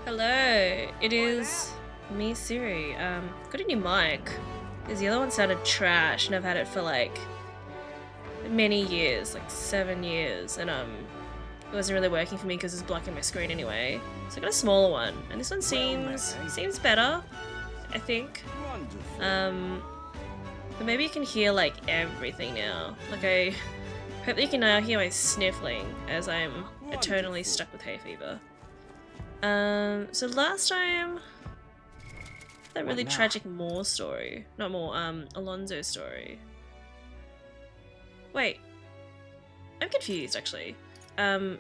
Hello, it is me, Siri. Got a new mic. Because the other one sounded trash, and I've had it for like many years, like 7 years, and it wasn't really working for me because it's blocking my screen anyway. So I got a smaller one, and this one seems better, I think. But maybe you can hear like everything now. Like I hope that you can now hear my sniffling as I'm eternally stuck with hay fever. So last time, that really tragic Alonzo story. Wait, I'm confused actually. Why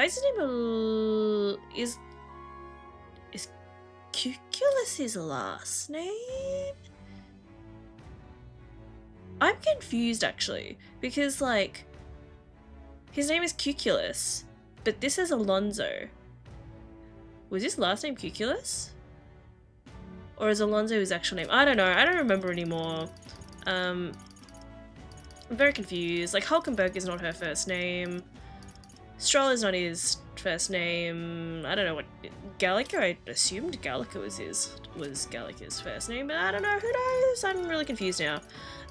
is his name is Cuculus his last name? I'm confused actually, because like, his name is Cuculus, but this is Alonzo. Was his last name Cuculus? Or is Alonzo his actual name? I don't know, I don't remember anymore. I'm very confused. Like, Hulkenberg is not her first name. Stroll is not his first name. I don't know what... Gallica? I assumed Gallica was Gallica's first name, but I don't know, who knows? I'm really confused now.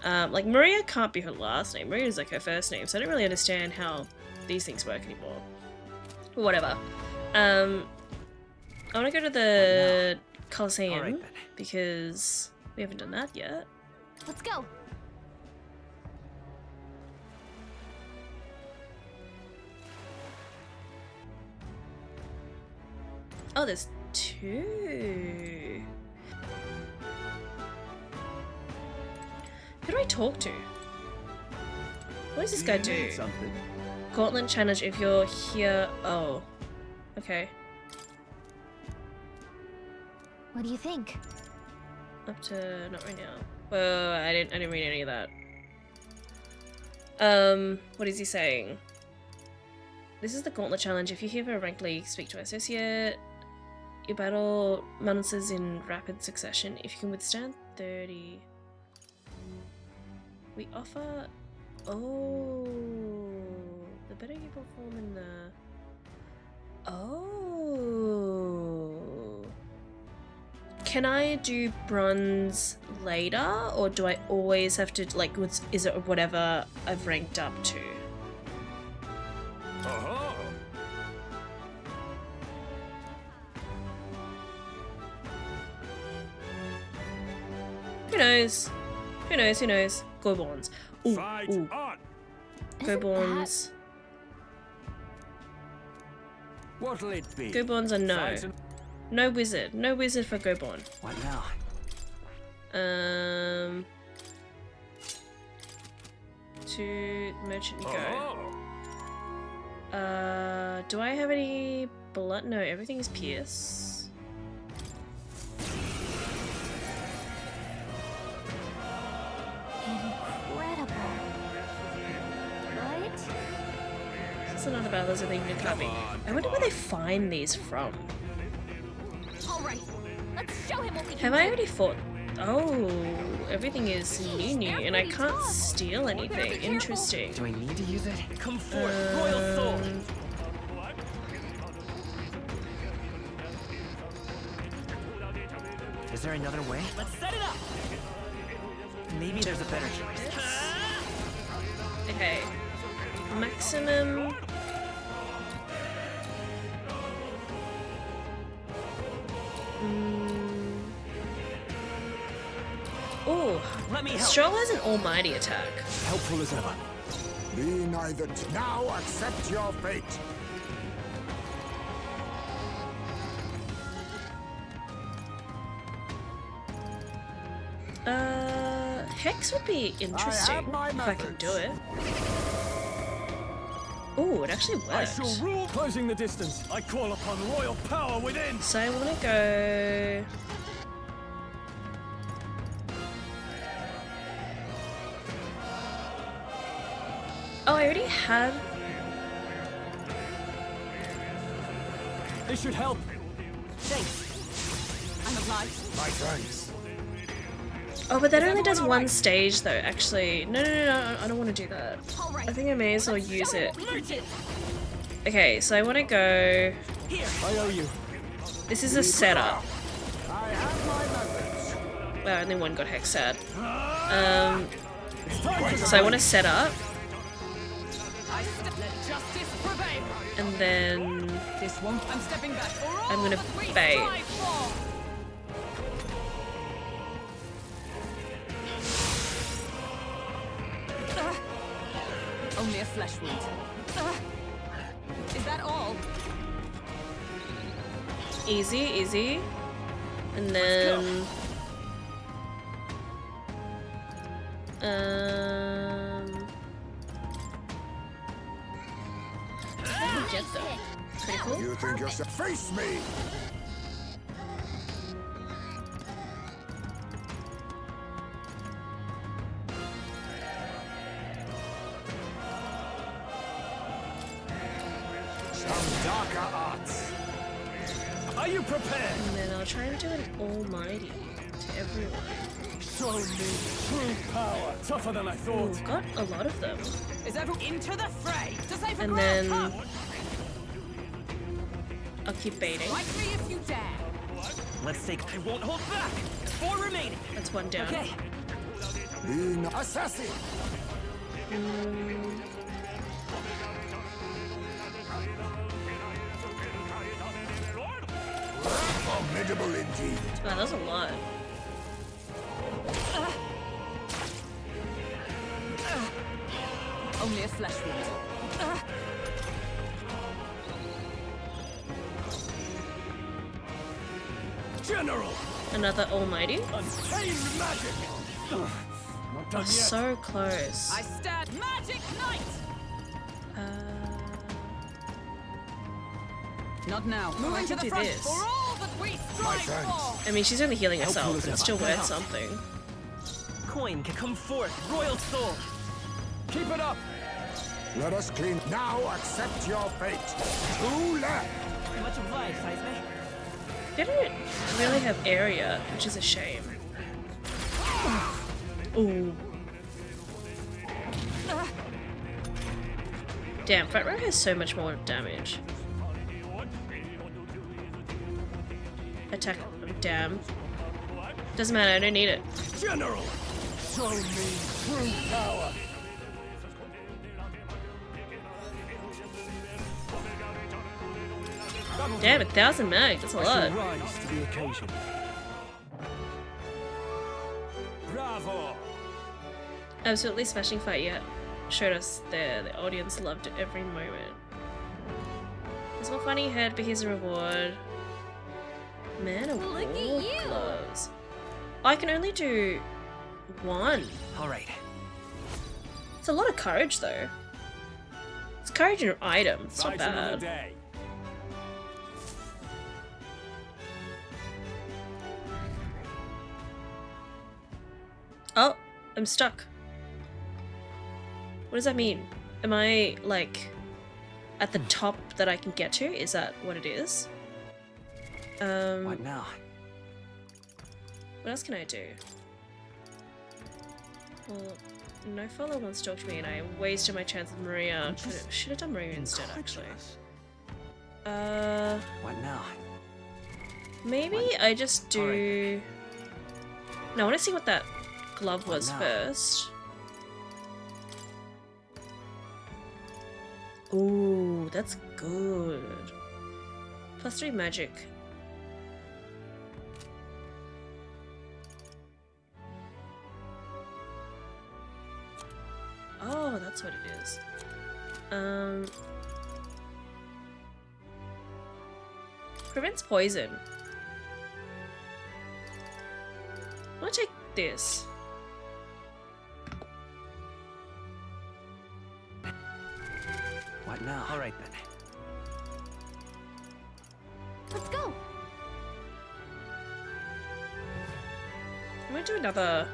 Like, Maria can't be her last name. Maria is like her first name, so I don't really understand how these things work anymore. Whatever. I want to go to the Coliseum, because we haven't done that yet. Let's go. Oh, there's two. Who do I talk to? What does this guy do? Gauntlet challenge if you're here. Oh, okay. What do you think? Up to not right now. Well, I didn't read any of that. What is he saying? This is the Gauntlet challenge. If you hear a rank league, speak to an associate. You battle monsters in rapid succession. If you can withstand 30. We offer... Oh... The better you perform in the... Oh... Can I do bronze later? Or do I always have to, like, is it whatever I've ranked up to? Who knows? Who knows? Who knows? Go Bonds. Ooh, ooh. Go Bonds. What'll it be? Go Bonds are no. No wizard. No wizard for Go Bond. What now? To merchant you go. Do I have any blood? No, everything is pierce. Incredible. What? This is another battle, I think it can't be. I wonder where they find these from. All right. Let's show him what we can Have I already fought? Oh, everything is new, and I can't steal anything. Interesting. Do I need to use it? Come forth, Royal Soul! Is there another way? Let's set it up! Maybe there's a better choice. Okay. Maximum. Oh, Stroll has an almighty attack. Helpful as ever. Be neither now accept your fate. Hex would be interesting if I can do it. Oh, it actually worked. I shall rule. Closing the distance. I call upon royal power within. So I want to go. Oh, I already had. This should help. Thanks. I'm obliged. My thanks. Oh, but that only does one stage though, actually. No, I don't want to do that. I think I may as well use it. Okay, so I want to go I owe you. This is a setup. I have my methods. Well, only one got hex sad. It's time to So I want to set up, Let justice prevail. and then This one. I'm stepping back for all I'm gonna that we bait. strive for. Only a flesh wound. Is that all? easy, easy, and then how do we get them? Critical. You think you're face me? Some darker arts. Are you prepared? And then I'll try and do an almighty to everyone. Show me true power. Tougher than I Ooh, thought. got a lot of them. Is everyone into the fray? To save a And grand then cup. I'll keep baiting. Fight me if you dare. Let's take. I won't hold back. 4 remaining. That's one down. Okay. Be assassin. Formidable indeed. Wow, that's a lot. Only a flesh wound. General. Another almighty. Untamed magic. Ugh, not done yet. So close. I stand magic knight. Not now. I Moving to could the do front this. for all that we strive thanks. for. I mean, she's only healing herself, Helpful but as it's still ever. worth Now. something. Coin can come forth. Royal soul. Keep it up. Let us clean. Now accept your fate. Two left. Much obliged, Seisme. They don't really have area, which is a shame. Ooh. Damn, front row has so much more damage. Attack. Damn. Doesn't matter, I don't need it. General. Show me true power. Damn, 1,000 mag, that's a I shall lot. rise to the occasion. Bravo. Absolutely smashing fight yet. Showed us there, the audience loved it every moment. There's more funny ahead, but here's a reward. Man of Look at war you. gloves. I can only do one. All right. It's a lot of courage though. It's courage and item, it's not Fight another bad. day. Oh, I'm stuck. What does that mean? Am I like at the top that I can get to? Is that what it is? What now? What else can I do? Well, no follow wants to talk to me and I wasted my chance with Maria. Should have done Maria instead actually. What now? Maybe I just do... No, I want to see what that glove was now? first. Ooh, that's good. +3 magic. Oh, that's what it is. Prevents poison. I'm gonna take this. What now? All right then. Let's go. I'm gonna do another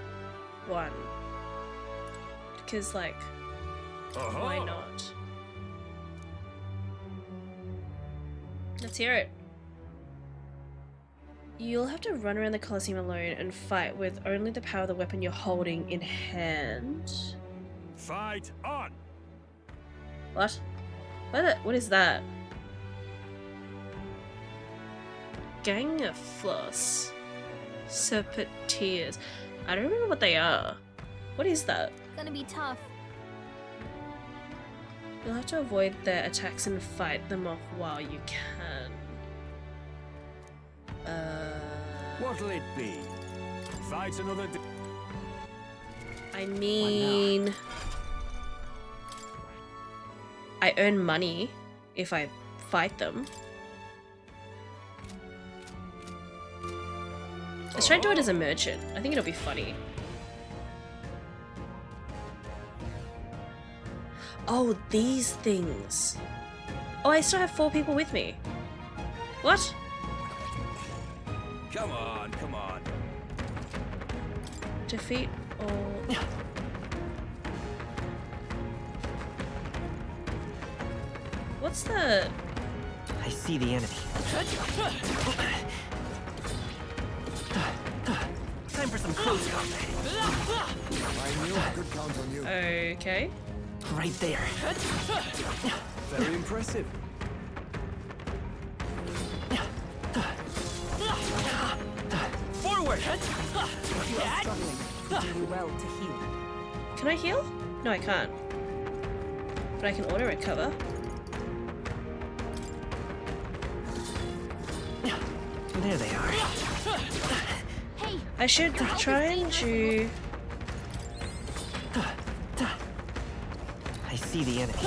one. Because, like, why not? Let's hear it. You'll have to run around the Colosseum alone and fight with only the power of the weapon you're holding in hand. Fight on. What? What is that? gang of floss. Serpentines. I don't remember what they are. What is that? Gonna be tough. You'll have to avoid their attacks and fight them off while you can. What'll it be? Fight another day. I mean, I earn money if I fight them. Let's try to do it as a merchant. I think it'll be funny. Oh, these things. Oh, I still have 4 people with me. What? Come on, come on. Defeat all. What's the... I see the enemy. Time for some close combat. I knew I could count on you. Okay. Right there. Very impressive. Forward! You are struggling. Do you well to heal? Can I heal? No, I can't. But I can auto recover. There they are. Hey, I should try and do... I see the enemy.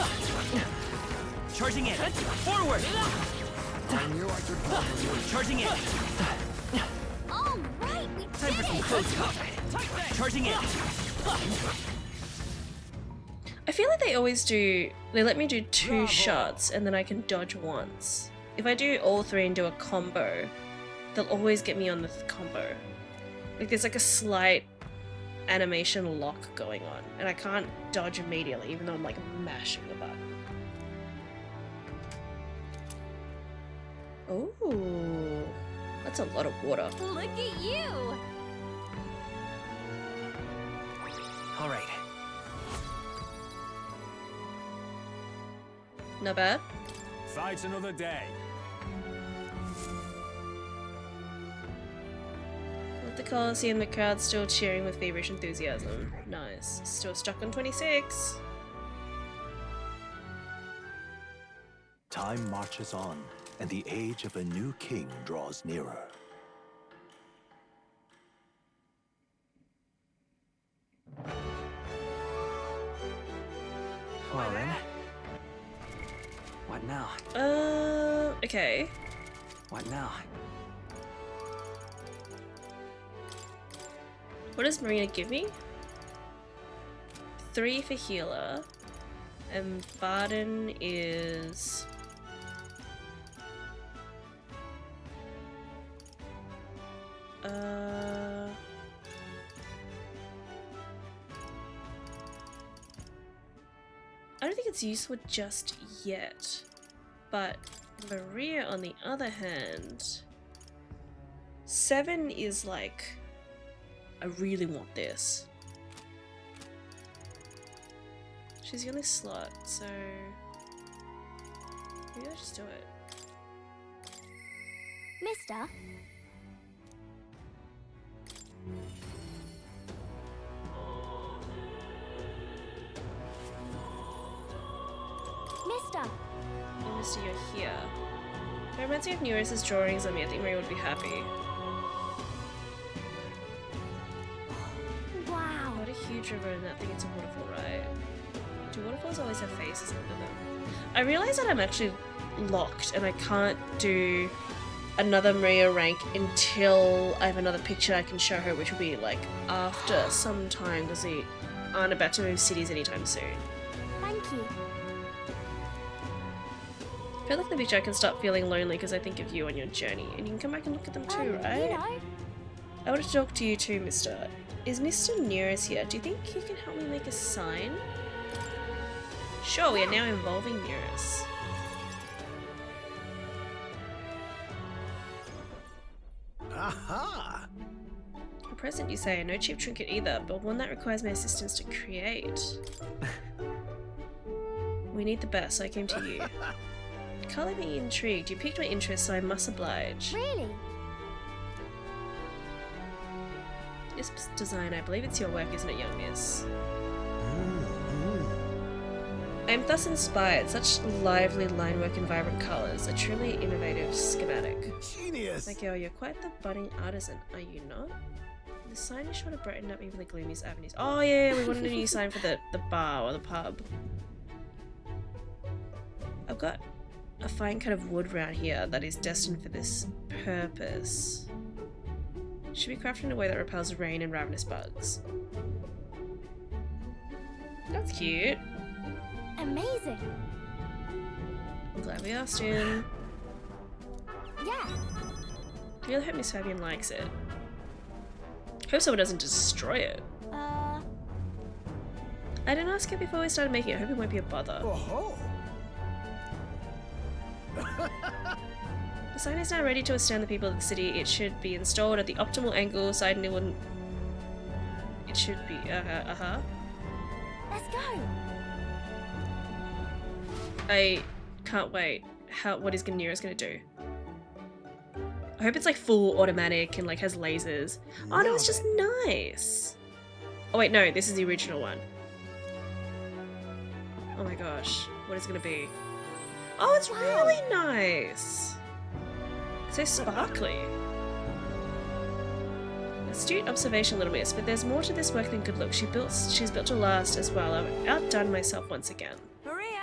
Charging in. Forward! I knew I could count on you. Charging in. all right, we Time for did some it. close combat. Charging in. I feel like they always do... They let me do 2 shots and then I can dodge once. If I do all 3 and do a combo, they'll always get me on the combo. Like there's like a slight animation lock going on and I can't dodge immediately even though I'm like mashing the button. Oh, that's a lot of water. Look at you. All right. Not bad. Fight another day. With the Coliseum, the crowd's still cheering with feverish enthusiasm. Nice. Still stuck on 26. Time marches on, and the age of a new king draws nearer. Well then. What now? Okay. What now? What does Marina give me? 3 for healer. And Barden is... I don't think it's useful just yet. But Maria, on the other hand... 7 is like... I really want this. She's the only slot, so... Maybe I'll just do it. Mister, Mister, Oh, Mister, you're here. It reminds me of Neuros's drawings on me. I think Maria would be happy. wow. Not a huge river and that thing, it's a waterfall, right? Do waterfalls always have faces under them? I realize that I'm actually locked and I can't do another Maria rank until I have another picture I can show her, which will be like after some time because they aren't about to move cities anytime soon. Thank you. I feel like the picture I can start feeling lonely because I think of you on your journey, and you can come back and look at them too, right? You know, I want to talk to you too, Mister. Is Mr. Nearest here? Do you think he can help me make a sign? Sure, we are now involving Nearest. Aha! A present, you say? No cheap trinket either, but one that requires my assistance to create. We need the best, so I came to you. Can't let me intrigued. You piqued my interest, so I must oblige. Really? This design, I believe it's your work, isn't it, young miss? I am thus inspired. Such lively line work and vibrant colours. A truly innovative schematic. Genius! My girl, you're quite the budding artisan, are you not? The sign is sure to brighten up even the gloomiest avenues. Oh yeah, we wanted a new sign for the bar or the pub. I've got a fine kind of wood round here that is destined for this purpose. Should be crafted in a way that repels rain and ravenous bugs. That's cute. Amazing. I'm glad we asked him. Yeah. I really hope Miss Fabian likes it. Hope someone doesn't destroy it. I didn't ask her before we started making it. I hope it won't be a bother. Oh-ho! The sign is now ready to withstand the people of the city. It should be installed at the optimal angle, side and it wouldn't. It should be. Let's go. I can't wait. What is Ganira's gonna do? I hope it's like full automatic and like has lasers. Oh no, it's just nice. Oh wait, no, this is the original one. Oh my gosh, what is it gonna be? Oh, it's really nice. It's so sparkly. Astute observation, little miss, but there's more to this work than good looks. She's built to last as well. I've outdone myself once again. Maria.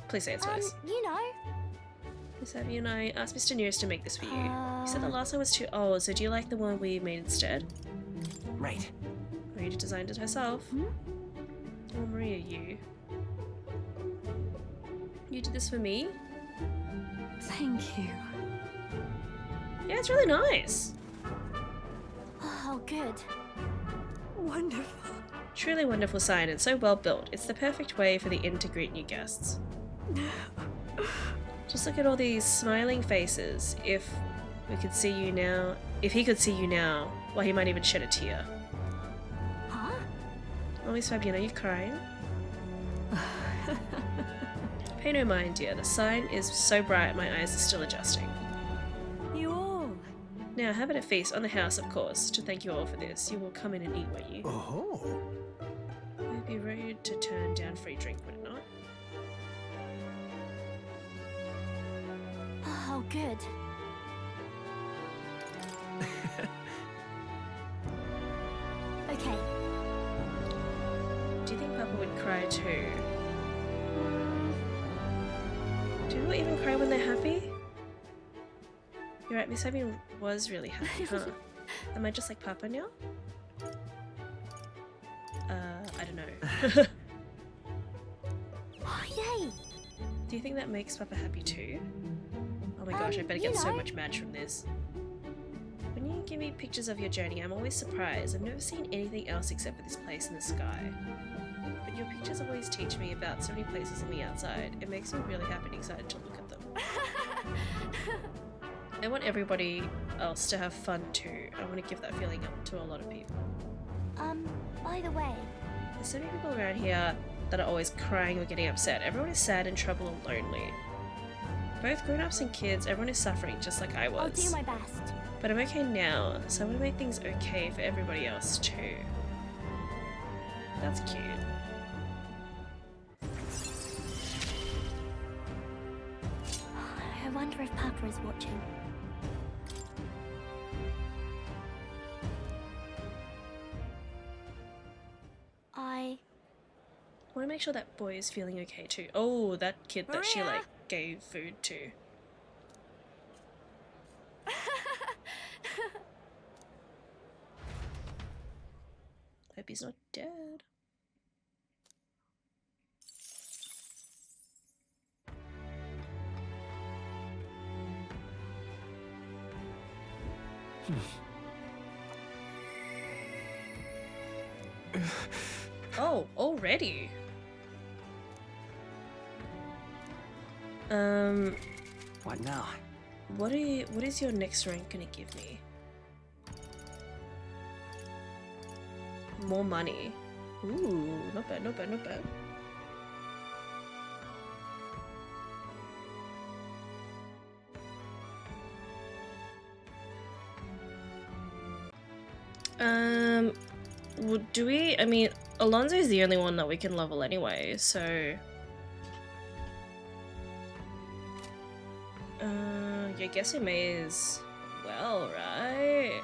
Please say it's nice. You know. Miss Abby and I asked Mr. Nearest to make this for you. He said the last one was too old, so do you like the one we made instead? Right. Maria designed it herself. Oh, Maria, you. You did this for me? Thank you. Yeah, it's really nice. Oh, good. Wonderful. Truly wonderful sign and so well built. It's the perfect way for the inn to greet new guests. Just look at all these smiling faces. If we could see you now, if he could see you now, well, he might even shed a tear. Huh? Oh, Miss Fabian, are you crying? Pay no mind, dear. The sign is so bright, my eyes are still adjusting. You all. Now, have it a feast on the house, of course. To thank you all for this, you will come in and eat, won't you? Oh. It would be rude to turn down free drink, would it not? Oh, good. Okay. Do you think Papa would cry too? Do people even cry when they're happy? You're right, Miss Abby was really happy, huh? Am I just like Papa now? I don't know. Oh, yay. Do you think that makes Papa happy too? Oh my gosh, I better get so much match from this. When you give me pictures of your journey, I'm always surprised. I've never seen anything else except for this place in the sky. But your pictures always teach me about so many places on the outside. It makes me really happy and excited to look at them. I want everybody else to have fun too. I want to give that feeling up to a lot of people. By the way, There's so many people around here that are always crying or getting upset. Everyone is sad and troubled and lonely. Both grown-ups and kids, everyone is suffering just like I was. I'll do my best. But I'm okay now, so I want to make things okay for everybody else too. That's cute. I wonder if Papa is watching. I want to make sure that boy is feeling okay too. Oh, that kid that she Maria? like gave food to. Hope he's not dead. Oh, already? What now? What is your next rank gonna give me? More money. Ooh, not bad, not bad, not bad. Well, do we? I mean, Alonso's the only one that we can level anyway, so. I guess we may as well, right?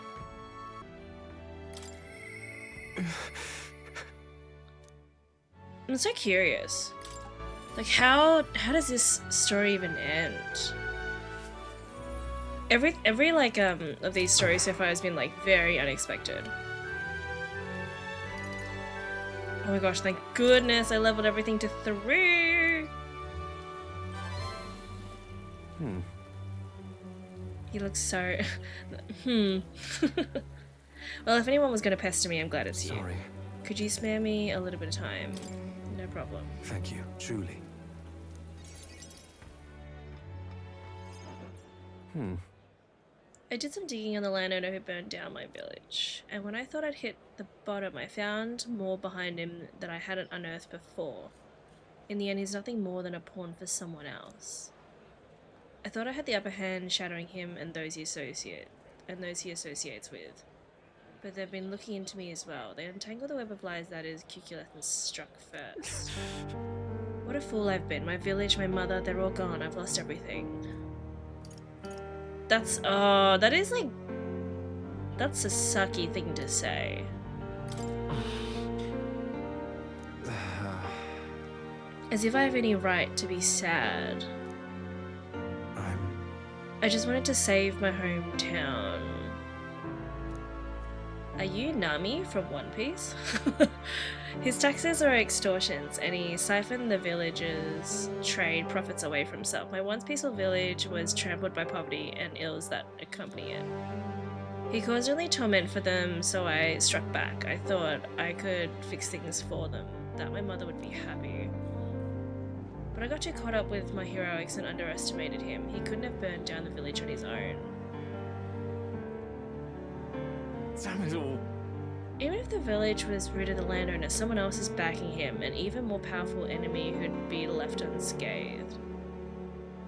I'm so curious. Like, how does this story even end? Every like of these stories so far has been like very unexpected. Oh my gosh, thank goodness I leveled everything to 3. He looks so Well, if anyone was gonna pester me, I'm glad it's you. Sorry. Could you spare me a little bit of time? No problem. Thank you, truly. I did some digging on the landowner who burned down my village, and when I thought I'd hit the bottom, I found more behind him that I hadn't unearthed before. In the end, he's nothing more than a pawn for someone else. I thought I had the upper hand, shadowing him and those he associates with. But they've been looking into me as well. They untangle the web of lies that is Cuculeth and struck first. What a fool I've been. My village, my mother, they're all gone. I've lost everything. That's, that is like, that's a sucky thing to say. As if I have any right to be sad. I just wanted to save my hometown. Are you Nami from One Piece? His taxes are extortions, and he siphoned the village's trade profits away from himself. My once peaceful village was trampled by poverty and ills that accompany it. He caused only torment for them, so I struck back. I thought I could fix things for them, that my mother would be happy. But I got too caught up with my heroics and underestimated him. He couldn't have burned down the village on his own. Damn it all. Even if the village was rid of the landowner, someone else is backing him, an even more powerful enemy who'd be left unscathed.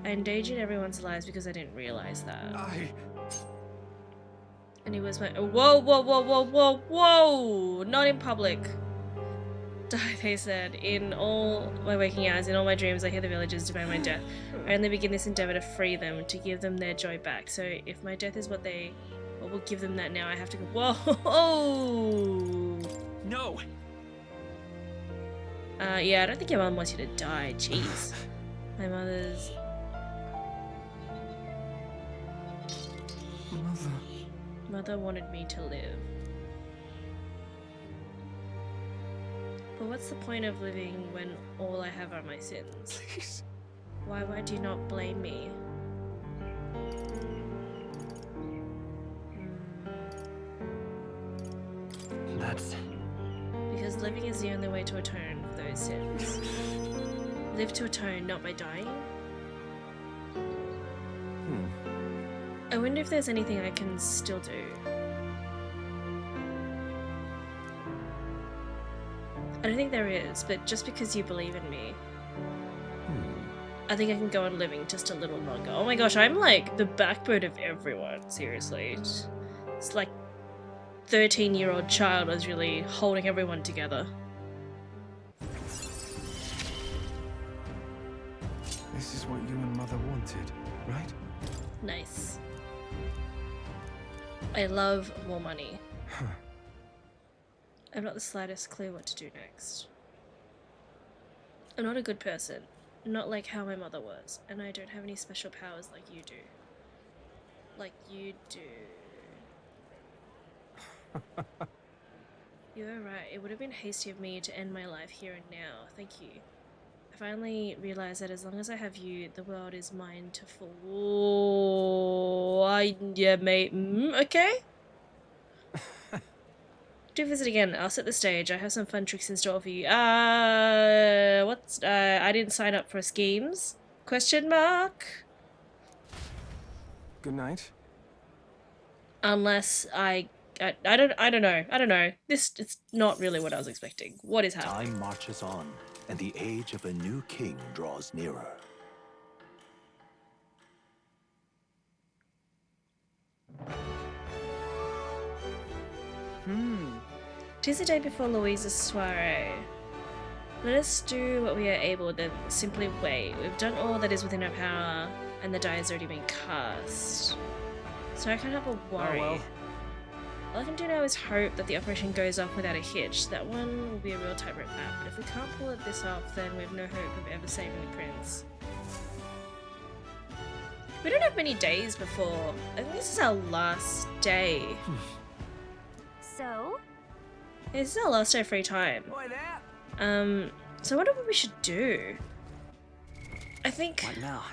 I endangered everyone's lives because I didn't realize that. And he was my— whoa, whoa, whoa, whoa, whoa, whoa! Not in public. Die, they said. In all my waking hours, in all my dreams, I hear the villagers demand my death. I only begin this endeavor to free them, to give them their joy back. So if my death is what will give them that now, I have to go— whoa! No! Yeah, I don't think your mom wants you to die. Jeez. My mother's— Mother wanted me to live. But what's the point of living when all I have are my sins? Please. Why do you not blame me? That's... Because living is the only way to atone for those sins. Live to atone, not by dying. I wonder if there's anything I can still do. I don't think there is, but just because you believe in me, I think I can go on living just a little longer. Oh my gosh, I'm like the backbone of everyone, seriously. It's like 13-year-old child was really holding everyone together. This is what you and Mother wanted, right? Nice. I love more money. I've not the slightest clue what to do next. I'm not a good person. Not like how my mother was. And I don't have any special powers like you do. Like you do. You're right. It would have been hasty of me to end my life here and now. Thank you. I finally realized that as long as I have you, the world is mine to full. Yeah, mate. Okay. Do visit again. I'll set the stage. I have some fun tricks in store for you. What's I didn't sign up for schemes? Question mark. Good night. Unless I I don't know. It's not really what I was expecting. What is happening? Time marches on, and the age of a new king draws nearer. Tis the day before Louisa's soiree. Let us do what we are able, then simply wait. We've done all that is within our power, and the die has already been cast. So I can't have a worry. Oh, well. All I can do now is hope that the operation goes off without a hitch. That one will be a real tightrope map, but if we can't pull this off, then we have no hope of ever saving the prince. We don't have many days before. I think this is our last day. So? This is our last day of free time. So I wonder what we should do. I think What now?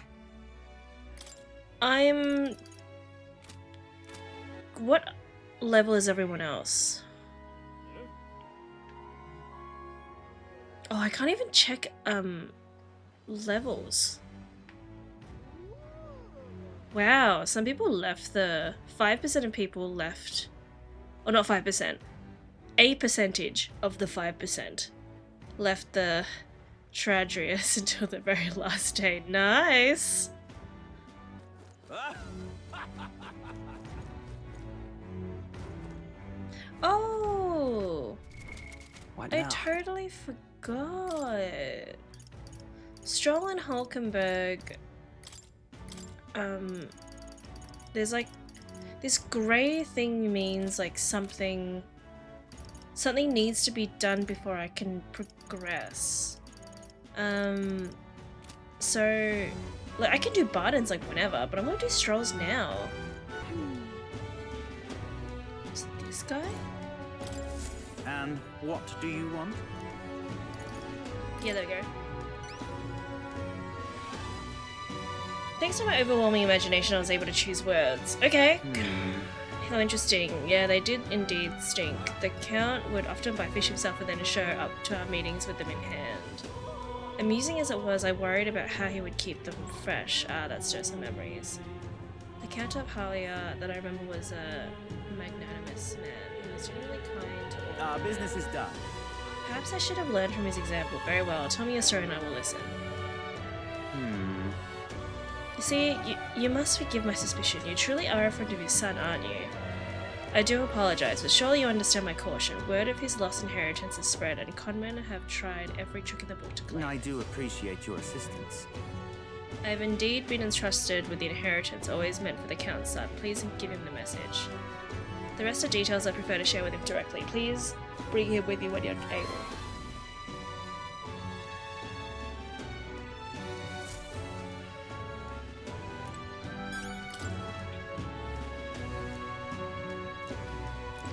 what level is everyone else? Oh, I can't even check levels. Wow, some people left 5% of people left. Or not 5%. A percentage of the 5% left the Tradrius until the very last day. Nice! Oh! What I now? totally forgot. Stroll and Hulkenberg. There's like this grey thing means like something needs to be done before I can progress. So like I can do Bardens like whenever, but I'm gonna do Strolls now. Is it this guy? And what do you want? Yeah, there we go. Thanks to my overwhelming imagination, I was able to choose words. Okay. How interesting. Yeah, they did indeed stink. The Count would often byfish himself and then show up to our meetings with them in hand. Amusing as it was, I worried about how he would keep them fresh. Ah, that stirs some memories. The Count of Halia that I remember was a magnanimous man. He was really kind to all. Business is done. Perhaps I should have learned from his example. Very well. Tell me your story and I will listen. You see, you must forgive my suspicion. You truly are a friend of his son, aren't you? I do apologize, but surely you understand my caution. Word of his lost inheritance has spread, and conmen have tried every trick in the book to claim. I do appreciate your assistance. I have indeed been entrusted with the inheritance always meant for the Count's son. Please give him the message. The rest are details I prefer to share with him directly. Please bring him with you when you're able.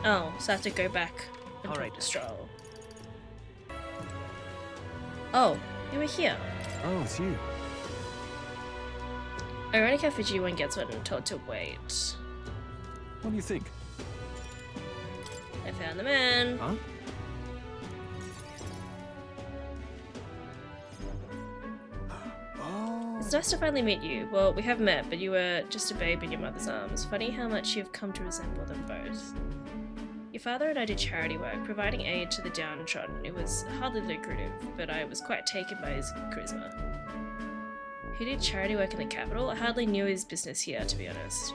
Oh, so I have to go back and talk to Stroll. Oh, you were here. Oh, it's you. Ironic how fidgety one gets when told to wait. What do you think? I found the man. Huh? It's nice to finally meet you. Well, we have met, but you were just a babe in your mother's arms. Funny how much you've come to resemble them both. Your father and I did charity work, providing aid to the downtrodden. It was hardly lucrative, but I was quite taken by his charisma. He did charity work in the capital? I hardly knew his business here, to be honest.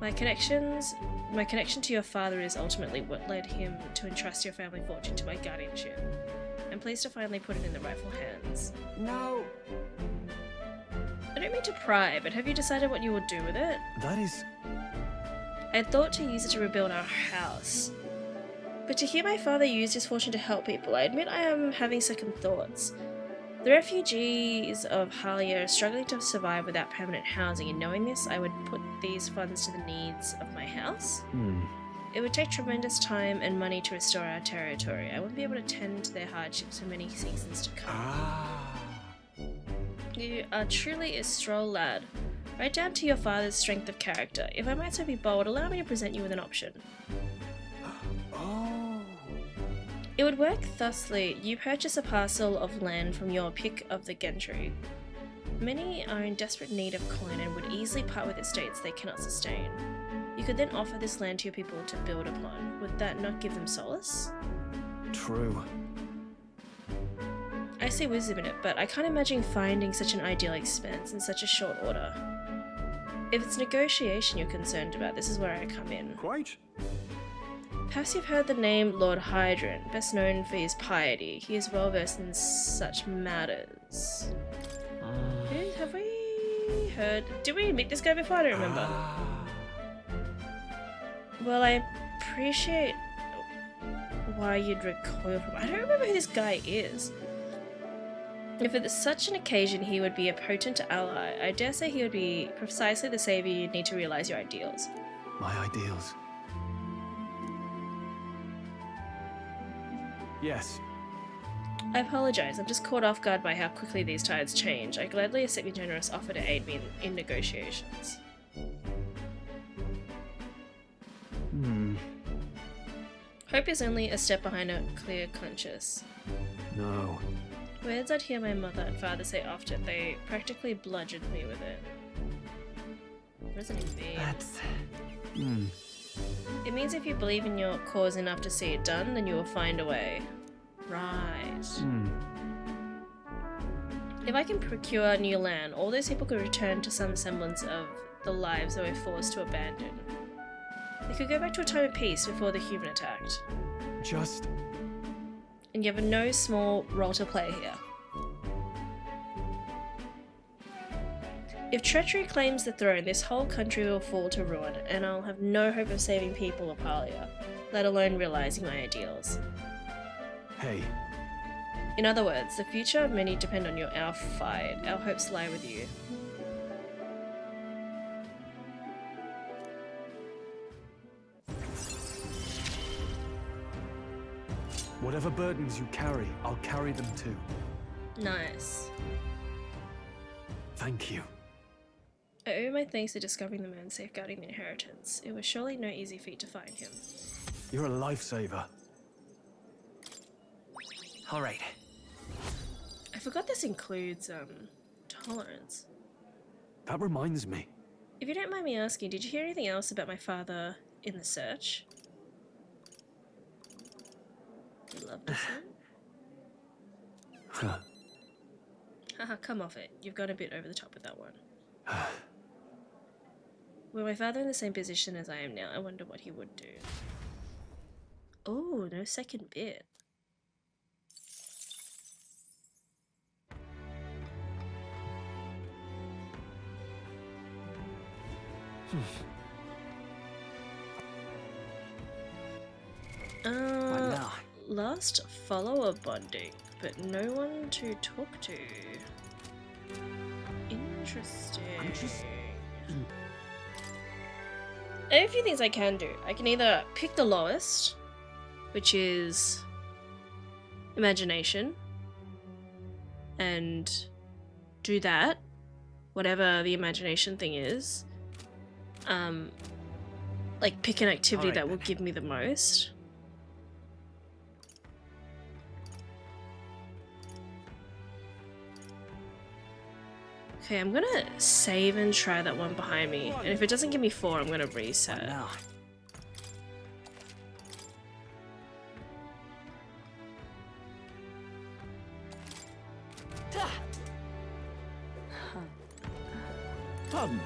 My connection to your father is ultimately what led him to entrust your family fortune to my guardianship. I'm pleased to finally put it in the rightful hands. No. I don't mean to pry, but have you decided what you will do with it? That is... I had thought to use it to rebuild our house. But to hear my father use his fortune to help people, I admit I am having second thoughts. The refugees of Halia are struggling to survive without permanent housing, and knowing this, I would put these funds to the needs of my house. It would take tremendous time and money to restore our territory. I wouldn't be able to tend to their hardships for many seasons to come. You are truly a Stroll lad. Right down to your father's strength of character. If I might so be bold, allow me to present you with an option. It would work thusly. You purchase a parcel of land from your pick of the gentry. Many are in desperate need of coin and would easily part with estates they cannot sustain. You could then offer this land to your people to build upon. Would that not give them solace? True. I see wisdom in it, but I can't imagine finding such an ideal expense in such a short order. If it's negotiation you're concerned about, this is where I come in. Quite. Perhaps you've heard the name Lord Hydron, best known for his piety. He is well versed in such matters. Have we heard? Did we meet this guy before? I don't remember. Well, I appreciate why you'd recoil from. I don't remember who this guy is. If it's such an occasion he would be a potent ally, I dare say he would be precisely the savior you'd need to realize your ideals. My ideals. Yes. I apologize, I'm just caught off guard by how quickly these tides change. I gladly accept your generous offer to aid me in negotiations. Hope is only a step behind a clear conscience. No. Words I'd hear my mother and father say often, they practically bludgeoned me with it. What does it even mean? That's... It means if you believe in your cause enough to see it done, then you will find a way. Right. If I can procure new land, all those people could return to some semblance of the lives they were forced to abandon. They could go back to a time of peace before the human attacked. Just... And you have no small role to play here. If treachery claims the throne, this whole country will fall to ruin, and I'll have no hope of saving people of Hylia, let alone realizing my ideals. Hey. In other words, the future of many depend on our fight. Our hopes lie with you. Whatever burdens you carry, I'll carry them too. Nice. Thank you. I owe my thanks to discovering the man safeguarding the inheritance. It was surely no easy feat to find him. You're a lifesaver. Alright. I forgot this includes, tolerance. That reminds me. If you don't mind me asking, did you hear anything else about my father in the search? You love to listen? Huh. Haha, come off it. You've gone a bit over the top with that one. Were my father in the same position as I am now, I wonder what he would do. Oh, no second bit. What now? Last follower bonding, but no one to talk to. Interesting. I have a few things I can do. I can either pick the lowest, which is imagination, and do that, whatever the imagination thing is. Like pick an activity that will give me the most. Okay, I'm gonna save and try that one behind me, and if it doesn't give me 4, I'm gonna reset. Now. Pardon me.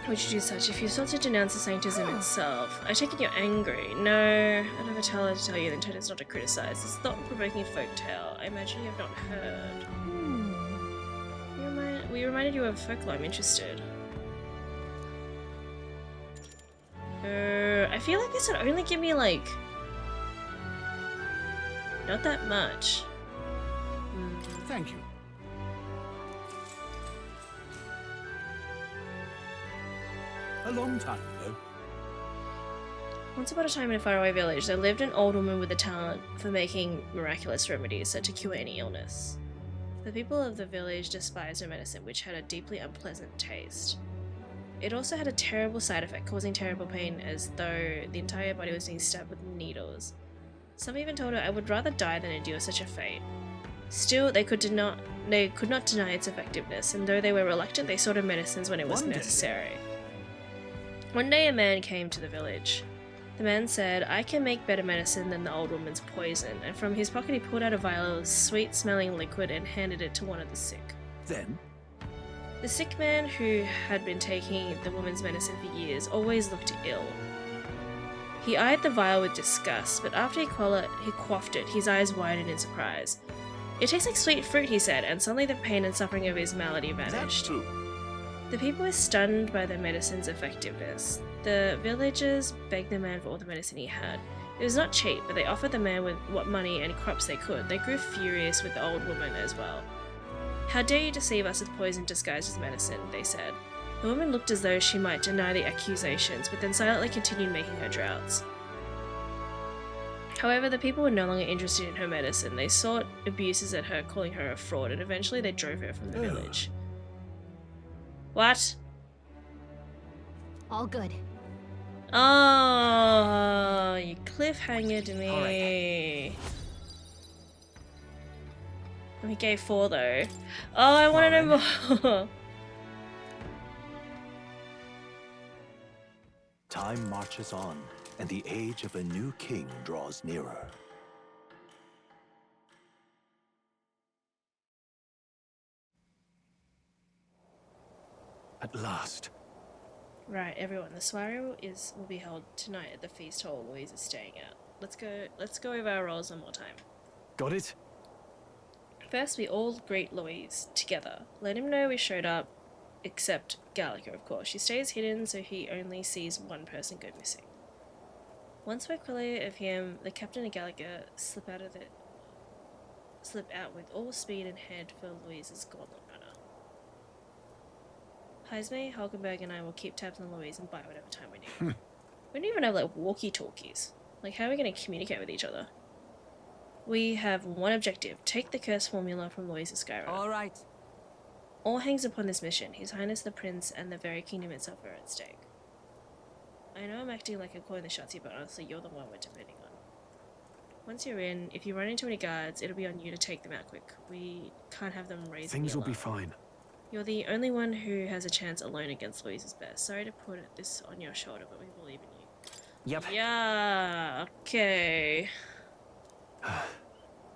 Would you do such if you sought to denounce the sanctism itself? I take it you're angry. No, I'd have a tale to tell you, the intent is not to criticize. It's thought-provoking folktale. I imagine you have not heard. We reminded you of folklore. I'm interested. I feel like this would only give me, like, not that much. Thank you. A long time ago. Once upon a time in a faraway village, there lived an old woman with a talent for making miraculous remedies so to cure any illness. The people of the village despised her medicine, which had a deeply unpleasant taste. It also had a terrible side effect, causing terrible pain as though the entire body was being stabbed with needles. Some even told her I would rather die than endure such a fate. Still, they could not deny its effectiveness, and though they were reluctant, they sought medicines when it was necessary. One day a man came to the village. The man said, "I can make better medicine than the old woman's poison," and from his pocket he pulled out a vial of sweet-smelling liquid and handed it to one of the sick. Then, The sick man, who had been taking the woman's medicine for years, always looked ill. He eyed the vial with disgust, but after he quaffed it, his eyes widened in surprise. "It tastes like sweet fruit," he said, and suddenly the pain and suffering of his malady that's vanished. true. The people were stunned by the medicine's effectiveness. The villagers begged the man for all the medicine he had. It was not cheap, but they offered the man with what money and crops they could. They grew furious with the old woman as well. "How dare you deceive us with poison disguised as medicine," they said. The woman looked as though she might deny the accusations, but then silently continued making her draughts. However, the people were no longer interested in her medicine. They sought abuses at her, calling her a fraud, and eventually they drove her from the village. What? All good. Oh, you cliffhangered me. Alright. We gave 4 though. Oh, I want to know more. Time marches on, and the age of a new king draws nearer. At last. Right, everyone. The soiree will be held tonight at the feast hall Louise is staying at. Let's go over our roles one more time. Got it? First, we all greet Louise together. Let him know we showed up, except Gallagher, of course. She stays hidden, so he only sees one person go missing. Once we're clear of him, the captain and Gallagher slip out with all speed and head for Louise's gauntlet runner. Heisme, Hulkenberg, and I will keep tabs on Louise and buy whatever time we need. We don't even have like walkie-talkies. Like, how are we going to communicate with each other? We have one objective: take the curse formula from Louise's Skyrunner. All right. All hangs upon this mission. His Highness the Prince and the very kingdom itself are at stake. I know I'm acting like I'm calling the shots here, but honestly, you're the one we're depending on. Once you're in, if you run into any guards, it'll be on you to take them out quick. We can't have them raise the Things will be alarm. fine. You're the only one who has a chance alone against Louise's best. Sorry to put this on your shoulder, but we believe in you. Yep. Yeah, okay.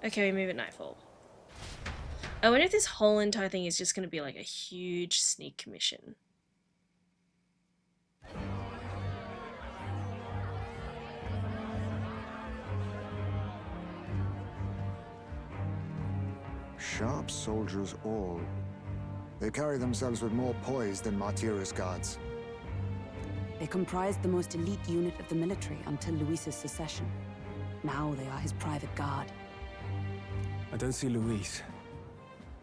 Okay, we move at nightfall. I wonder if this whole entire thing is just going to be like a huge sneak mission. Sharp soldiers all. They carry themselves with more poise than Martira's guards. They comprised the most elite unit of the military until Luis's secession. Now they are his private guard. I don't see Luis,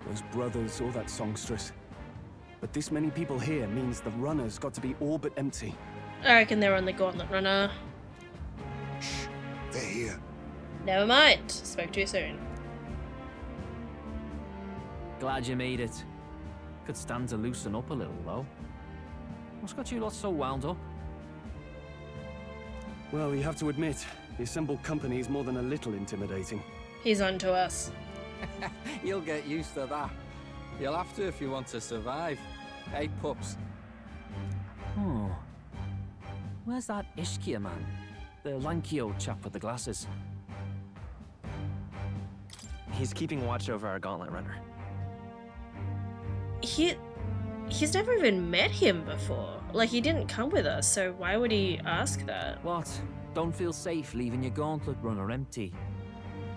those brothers, or that songstress. But this many people here means the runner's got to be all but empty. I reckon they're on the gauntlet runner. Shh, they're here. Never mind. Spoke too soon. Glad you made it. Could stand to loosen up a little, though. What's got you lot so wound up? Well, you have to admit, the assembled company is more than a little intimidating. He's on to us. You'll get used to that. You'll have to if you want to survive. Hey, pups. Oh. Where's that Ishkia man? The lanky old chap with the glasses. He's keeping watch over our gauntlet runner. He's never even met him before. Like, he didn't come with us, so why would he ask that? What? Don't feel safe leaving your gauntlet runner empty?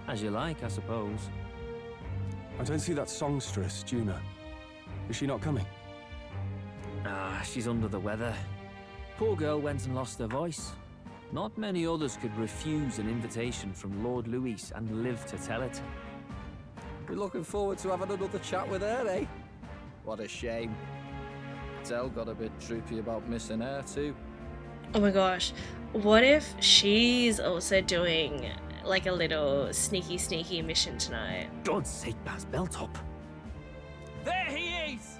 As you like, I suppose. I don't see that songstress, Juna. Is she not coming? Ah, she's under the weather. Poor girl went and lost her voice. Not many others could refuse an invitation from Lord Louis and live to tell it. We're looking forward to having another chat with her, eh? What a shame. Tell got a bit droopy about missing her too. Oh my gosh. What if she's also doing like a little sneaky mission tonight? God's sake, Baz Beltop. There he is!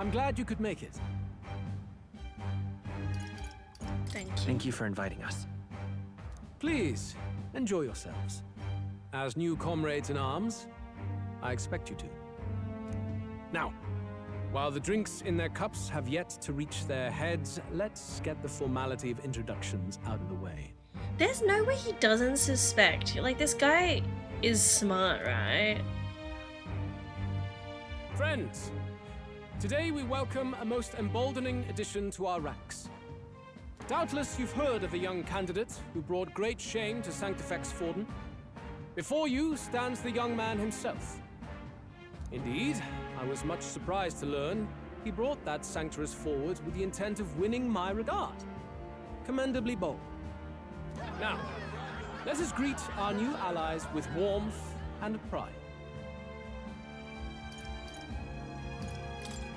I'm glad you could make it. Thank you. Thank you for inviting us. Please, enjoy yourselves. As new comrades in arms, I expect you to. Now, while the drinks in their cups have yet to reach their heads, let's get the formality of introductions out of the way. There's no way he doesn't suspect. Like, this guy is smart, right? Friends, today we welcome a most emboldening addition to our ranks. Doubtless you've heard of the young candidate who brought great shame to Sanctifex Forden. Before you stands the young man himself. Indeed, I was much surprised to learn he brought that sanctuaress forward with the intent of winning my regard. Commendably bold. Now, let us greet our new allies with warmth and pride.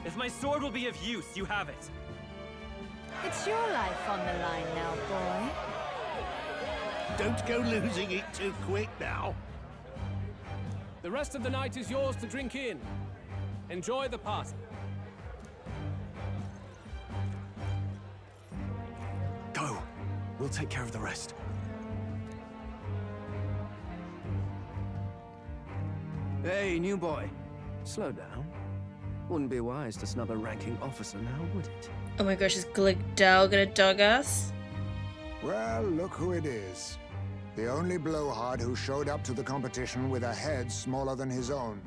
If my sword will be of use, you have it. It's your life on the line now, boy. Don't go losing it too quick now. The rest of the night is yours to drink in. Enjoy the party. Go. We'll take care of the rest. Hey, new boy. Slow down. Wouldn't be wise to snub a ranking officer now, would it? Oh my gosh, is Gligdal gonna dog us? Well, look who it is. The only blowhard who showed up to the competition with a head smaller than his own.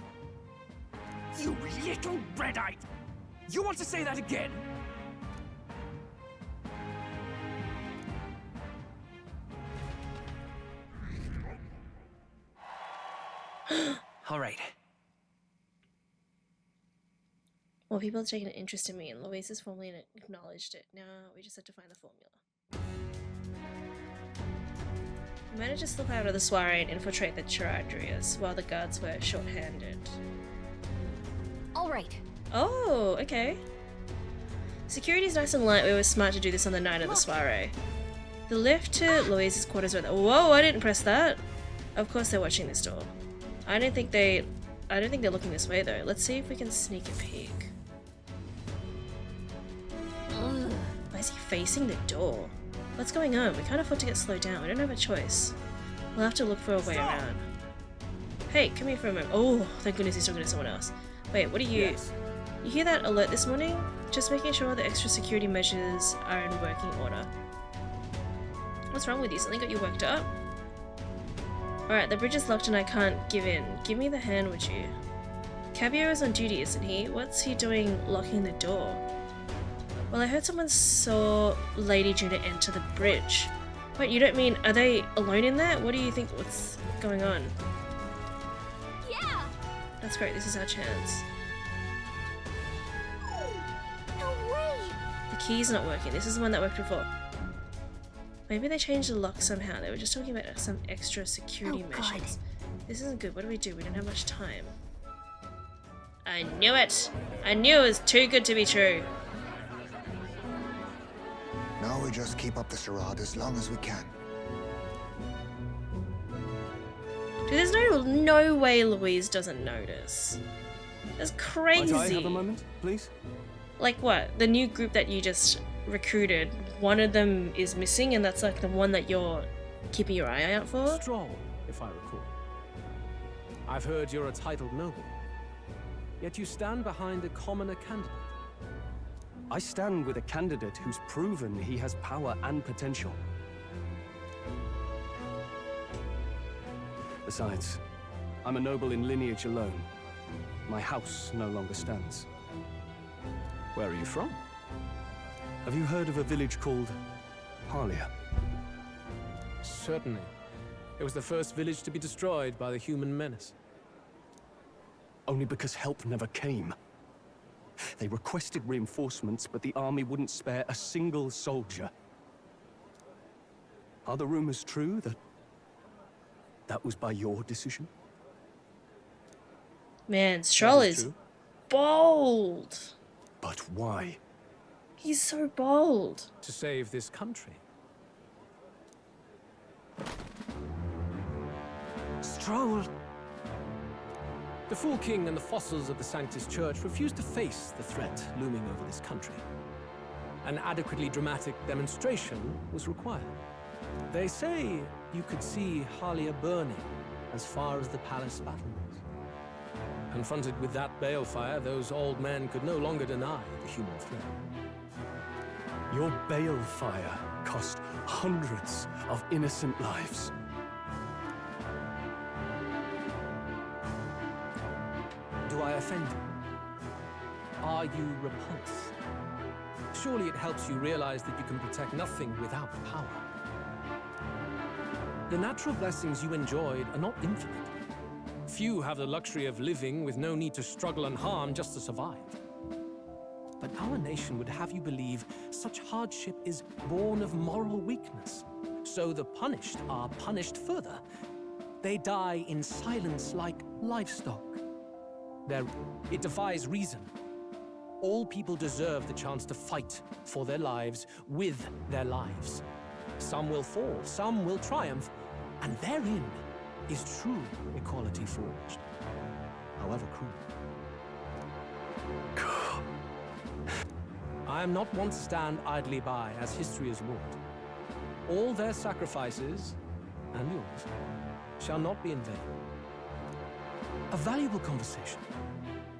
You little red-eyed! You want to say that again? All right. Well, people have taken an interest in me, and Louise has formally acknowledged it. Now we just have to find the formula. We managed to slip out of the soiree and infiltrate the Charadrius while the guards were short-handed. All right. Oh, okay. Security's nice and light. We were smart to do this on the night of the soiree. The lift to Louise's quarters were there. Whoa, I didn't press that. Of course they're watching this door. I don't think they're looking this way though. Let's see if we can sneak a peek. Ugh. Why is he facing the door? What's going on? We can't afford to get slowed down. We don't have a choice. We'll have to look for a way around. Hey, come here for a moment. Oh, thank goodness he's talking to someone else. Wait, what are you? Yes. You hear that alert this morning? Just making sure the extra security measures are in working order. What's wrong with you? Something got you worked up? Alright, the bridge is locked and I can't give in. Give me the hand, would you? Cabio is on duty, isn't he? What's he doing locking the door? Well, I heard someone saw Lady Juna enter the bridge. Wait, you don't mean, are they alone in there? What do you think, what's going on? Yeah. That's great, this is our chance. No way. The key's not working, this is the one that worked before. Maybe they changed the lock somehow. They were just talking about some extra security measures. This isn't good. What do? We don't have much time. I knew it! I knew it was too good to be true. Now we just keep up the charade as long as we can. Dude, there's no way Louise doesn't notice. That's crazy. Might I have a moment, please? Like what? The new group that you just recruited, one of them is missing and that's like the one that you're keeping your eye out for? Stroll, if I recall. I've heard you're a titled noble. Yet you stand behind a commoner candidate. I stand with a candidate who's proven he has power and potential. Besides, I'm a noble in lineage alone. My house no longer stands. Where are you from? Have you heard of a village called Harlia? Certainly. It was the first village to be destroyed by the human menace. Only because help never came. They requested reinforcements, but the army wouldn't spare a single soldier. Are the rumors true that was by your decision? Man, Stroll is true. bold. But why? He's so bold. To save this country. Stroll! The Fool King and the fossils of the Sanctus Church refused to face the threat looming over this country. An adequately dramatic demonstration was required. They say you could see Halia burning as far as the palace battlements. Confronted with that balefire, those old men could no longer deny the human threat. Your balefire cost hundreds of innocent lives. Do I offend you? Are you repulsed? Surely it helps you realize that you can protect nothing without power. The natural blessings you enjoyed are not infinite. Few have the luxury of living with no need to struggle and harm just to survive. But our nation would have you believe such hardship is born of moral weakness. So the punished are punished further. They die in silence like livestock. It defies reason. All people deserve the chance to fight for their lives with their lives. Some will fall, some will triumph, and therein is true equality forged, however cruel. I am not one to stand idly by as history is wrought. All their sacrifices, and yours, shall not be in vain. A valuable conversation.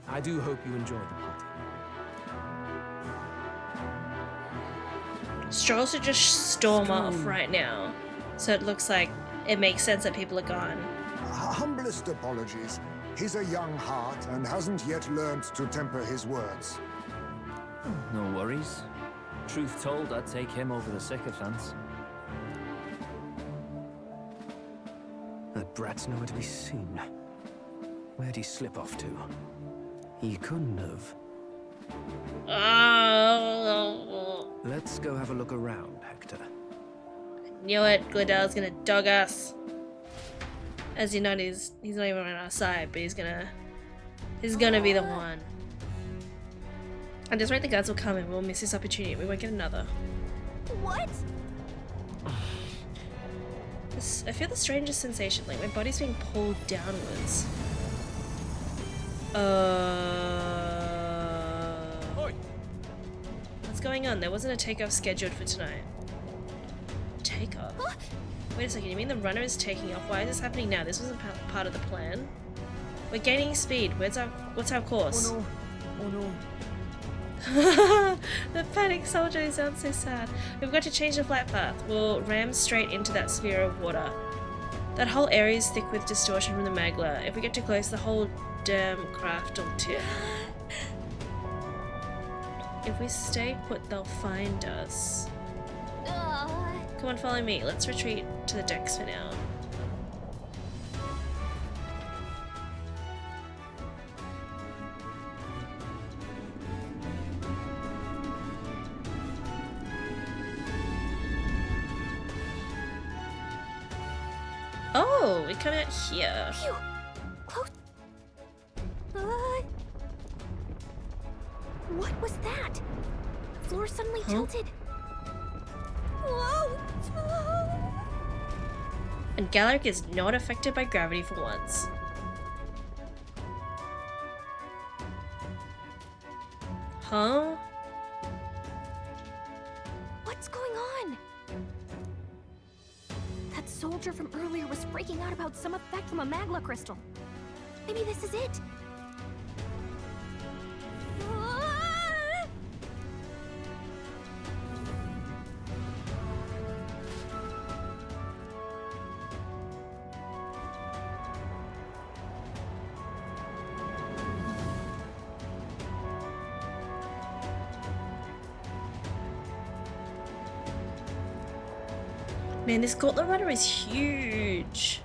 I do hope you enjoyed the party. Stroll should just storm off right now. So it looks like it makes sense that people are gone. Humblest apologies. He's a young heart and hasn't yet learned to temper his words. No worries. Truth told, I'd take him over the sycophants. That brat's nowhere to be seen. Where'd he slip off to? He couldn't have. Oh. Let's go have a look around, Hector. Knew it. Glidel's gonna dog us. As you know, he's not even on our side, but he's gonna be the one. I'm just worried the guards will come and we'll miss this opportunity. We won't get another. What? I feel the strangest sensation, like my body's being pulled downwards. What's going on? There wasn't a takeoff scheduled for tonight. Takeoff? Wait a second, you mean the runner is taking off? Why is this happening now? This wasn't part of the plan. We're gaining speed. What's our course? Oh no. The panic soldier, he sounds so sad. We've got to change the flight path. We'll ram straight into that sphere of water. That whole area is thick with distortion from the magla. If we get too close, the whole damn craft will tip. If we stay put, they'll find us. Come on, follow me. Let's retreat to the decks for now. Oh, we come out here. Phew. Close. What was that? The floor suddenly tilted. Whoa! And Galaric is not affected by gravity for once. Huh? What's going on? That soldier from earlier was freaking out about some effect from a magla crystal. Maybe this is it. Man, this gauntlet runner is huge.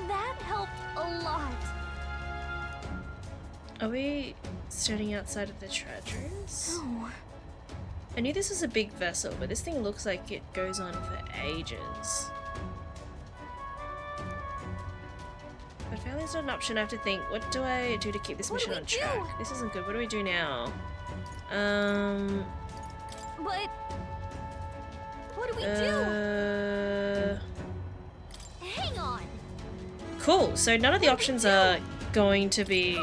That helped a lot. Are we standing outside of the treasuries? No. I knew this was a big vessel, but this thing looks like it goes on for ages. But fairly is not an option. I have to think. What do I do to keep this mission on track? This isn't good. What do we do now? But what do we do? Hang on. Cool. So none of the options are going to be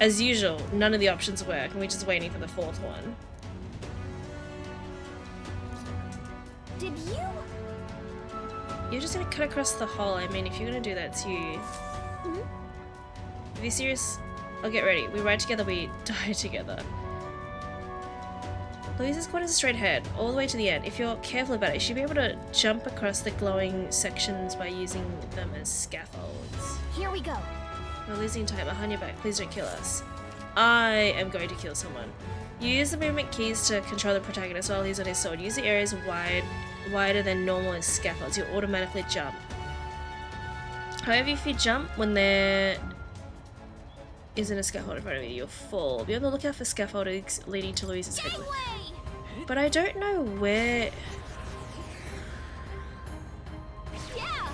as usual. None of the options work, and we're just waiting for the fourth one. Did you? You're just gonna cut across the hole. I mean, if you're gonna do that, it's you. If you're serious, I'll get ready. We ride together, we die together. Louise's quarters is straight ahead, all the way to the end. If you're careful about it, you should be able to jump across the glowing sections by using them as scaffolds. Here we go. We're losing time. Behind your back. Please don't kill us. I am going to kill someone. You use the movement keys to control the protagonist while he's on his sword. Use the areas wider than normal as scaffolds. You'll automatically jump. However, if you jump when there isn't a scaffold in front of you, you'll fall. Be on the lookout for scaffoldings leading to Louise's head. But I don't know where... Yeah.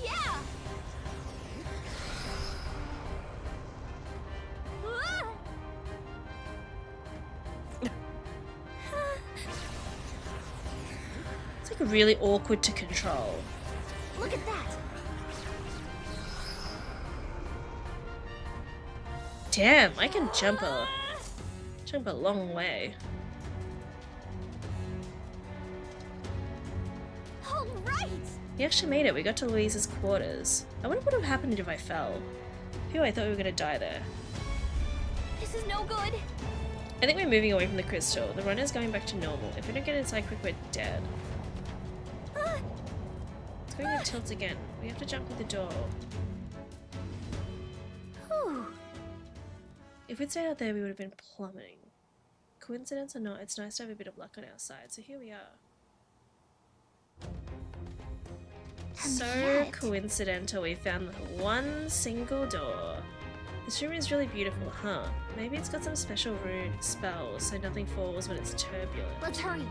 Yeah. It's like really awkward to control. Look at that. Damn, I can jump a long way. All right. We actually made it. We got to Louise's quarters. I wonder what would have happened if I fell. Phew, I thought we were gonna die there. This is no good. I think we're moving away from the crystal. The runner's going back to normal. If we don't get inside quick, we're dead. It's going to tilt again. We have to jump through the door. Whew. If we'd stayed out there, we would have been plummeting. Coincidence or not, it's nice to have a bit of luck on our side. So here we are. So coincidental, we found one single door. This room is really beautiful, huh? Maybe it's got some special rune spells so nothing falls when it's turbulent. Let's hurry.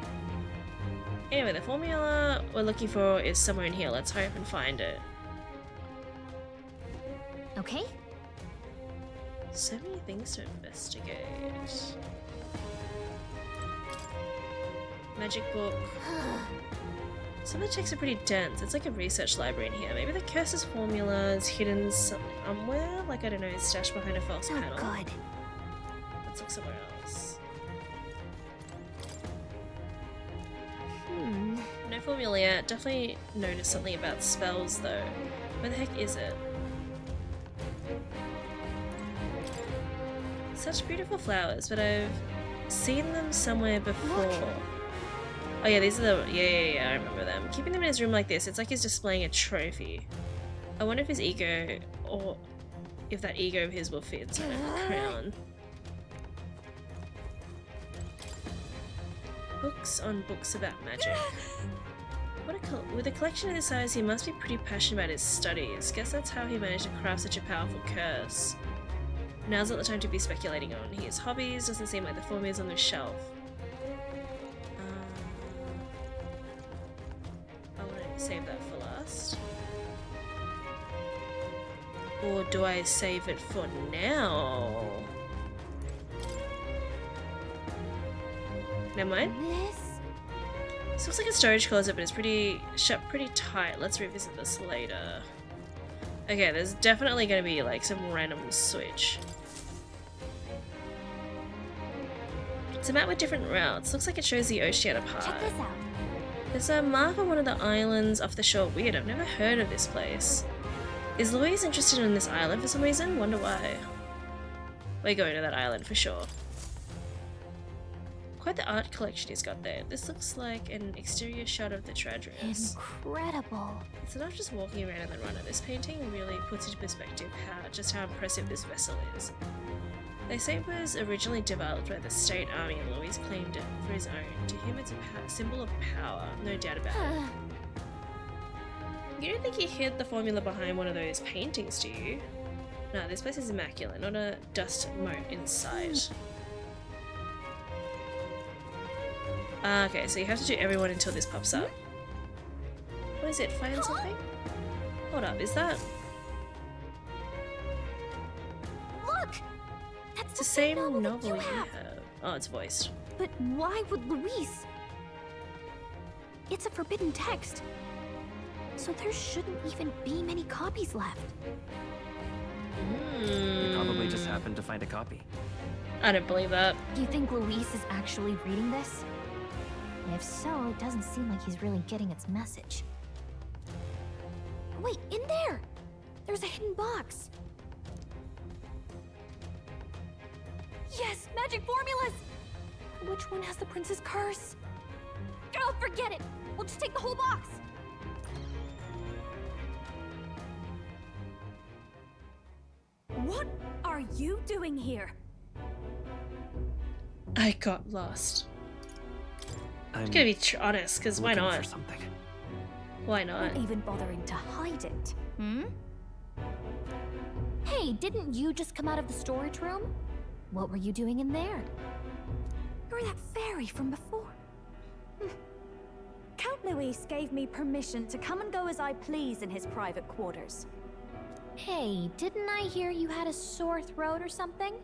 Anyway, the formula we're looking for is somewhere in here. Let's hurry up and find it. Okay. So many things to investigate. Magic book. Some of the texts are pretty dense. It's like a research library in here. Maybe the curse's formula is hidden somewhere? Like, I don't know, stashed behind a false panel. Oh, good. Let's look somewhere else. No formula yet. Definitely noticed something about spells, though. Where the heck is it? Such beautiful flowers, but I've seen them somewhere before. Look. Oh yeah, these are the... Yeah, I remember them. Keeping them in his room like this, it's like he's displaying a trophy. I wonder if his ego, or if that ego of his will fit inside a crown. Books on books about magic. With a collection of this size, he must be pretty passionate about his studies. Guess that's how he managed to craft such a powerful curse. Now's not the time to be speculating on his hobbies. Doesn't seem like the formulas on the shelf. I want to save that for last. Or do I save it for now? Never mind. This looks like a storage closet, but it's shut pretty tight. Let's revisit this later. Okay, there's definitely going to be like some random switch. It's a map with different routes. Looks like it shows the ocean apart. Check this out. There's a mark on one of the islands off the shore. Weird, I've never heard of this place. Is Louise interested in this island for some reason? Wonder why. We're going to that island for sure. Quite the art collection he's got there. This looks like an exterior shot of the Tradris. Incredible. It's not just walking around in the runner. This painting really puts into perspective just how impressive this vessel is. They say it was originally developed by the state army and Louis claimed it for his own. To him it's a symbol of power, no doubt about it. You don't think he hid the formula behind one of those paintings, do you? No, this place is immaculate, not a dust moat inside. Okay, so you have to do everyone until this pops up. What is it? Find something? Hold up, is that? Look! That's It's the same novel novel you you have. have. Oh, it's voiced. But why would Luis? It's a forbidden text. So there shouldn't even be many copies left. You probably just happened to find a copy. I don't believe that. Do you think Luis is actually reading this? If so, it doesn't seem like he's really getting its message. Wait, in there! There's a hidden box. Yes, magic formulas! Which one has the prince's curse? Oh, forget it! We'll just take the whole box! What are you doing here? I got lost. I'm Gonna be honest, because why looking not? for something. Why not? Not even bothering to hide it. Hmm? Hey, didn't you just come out of the storage room? What were you doing in there? You're that fairy from before. Count Luis gave me permission to come and go as I please in his private quarters. Hey, didn't I hear you had a sore throat or something?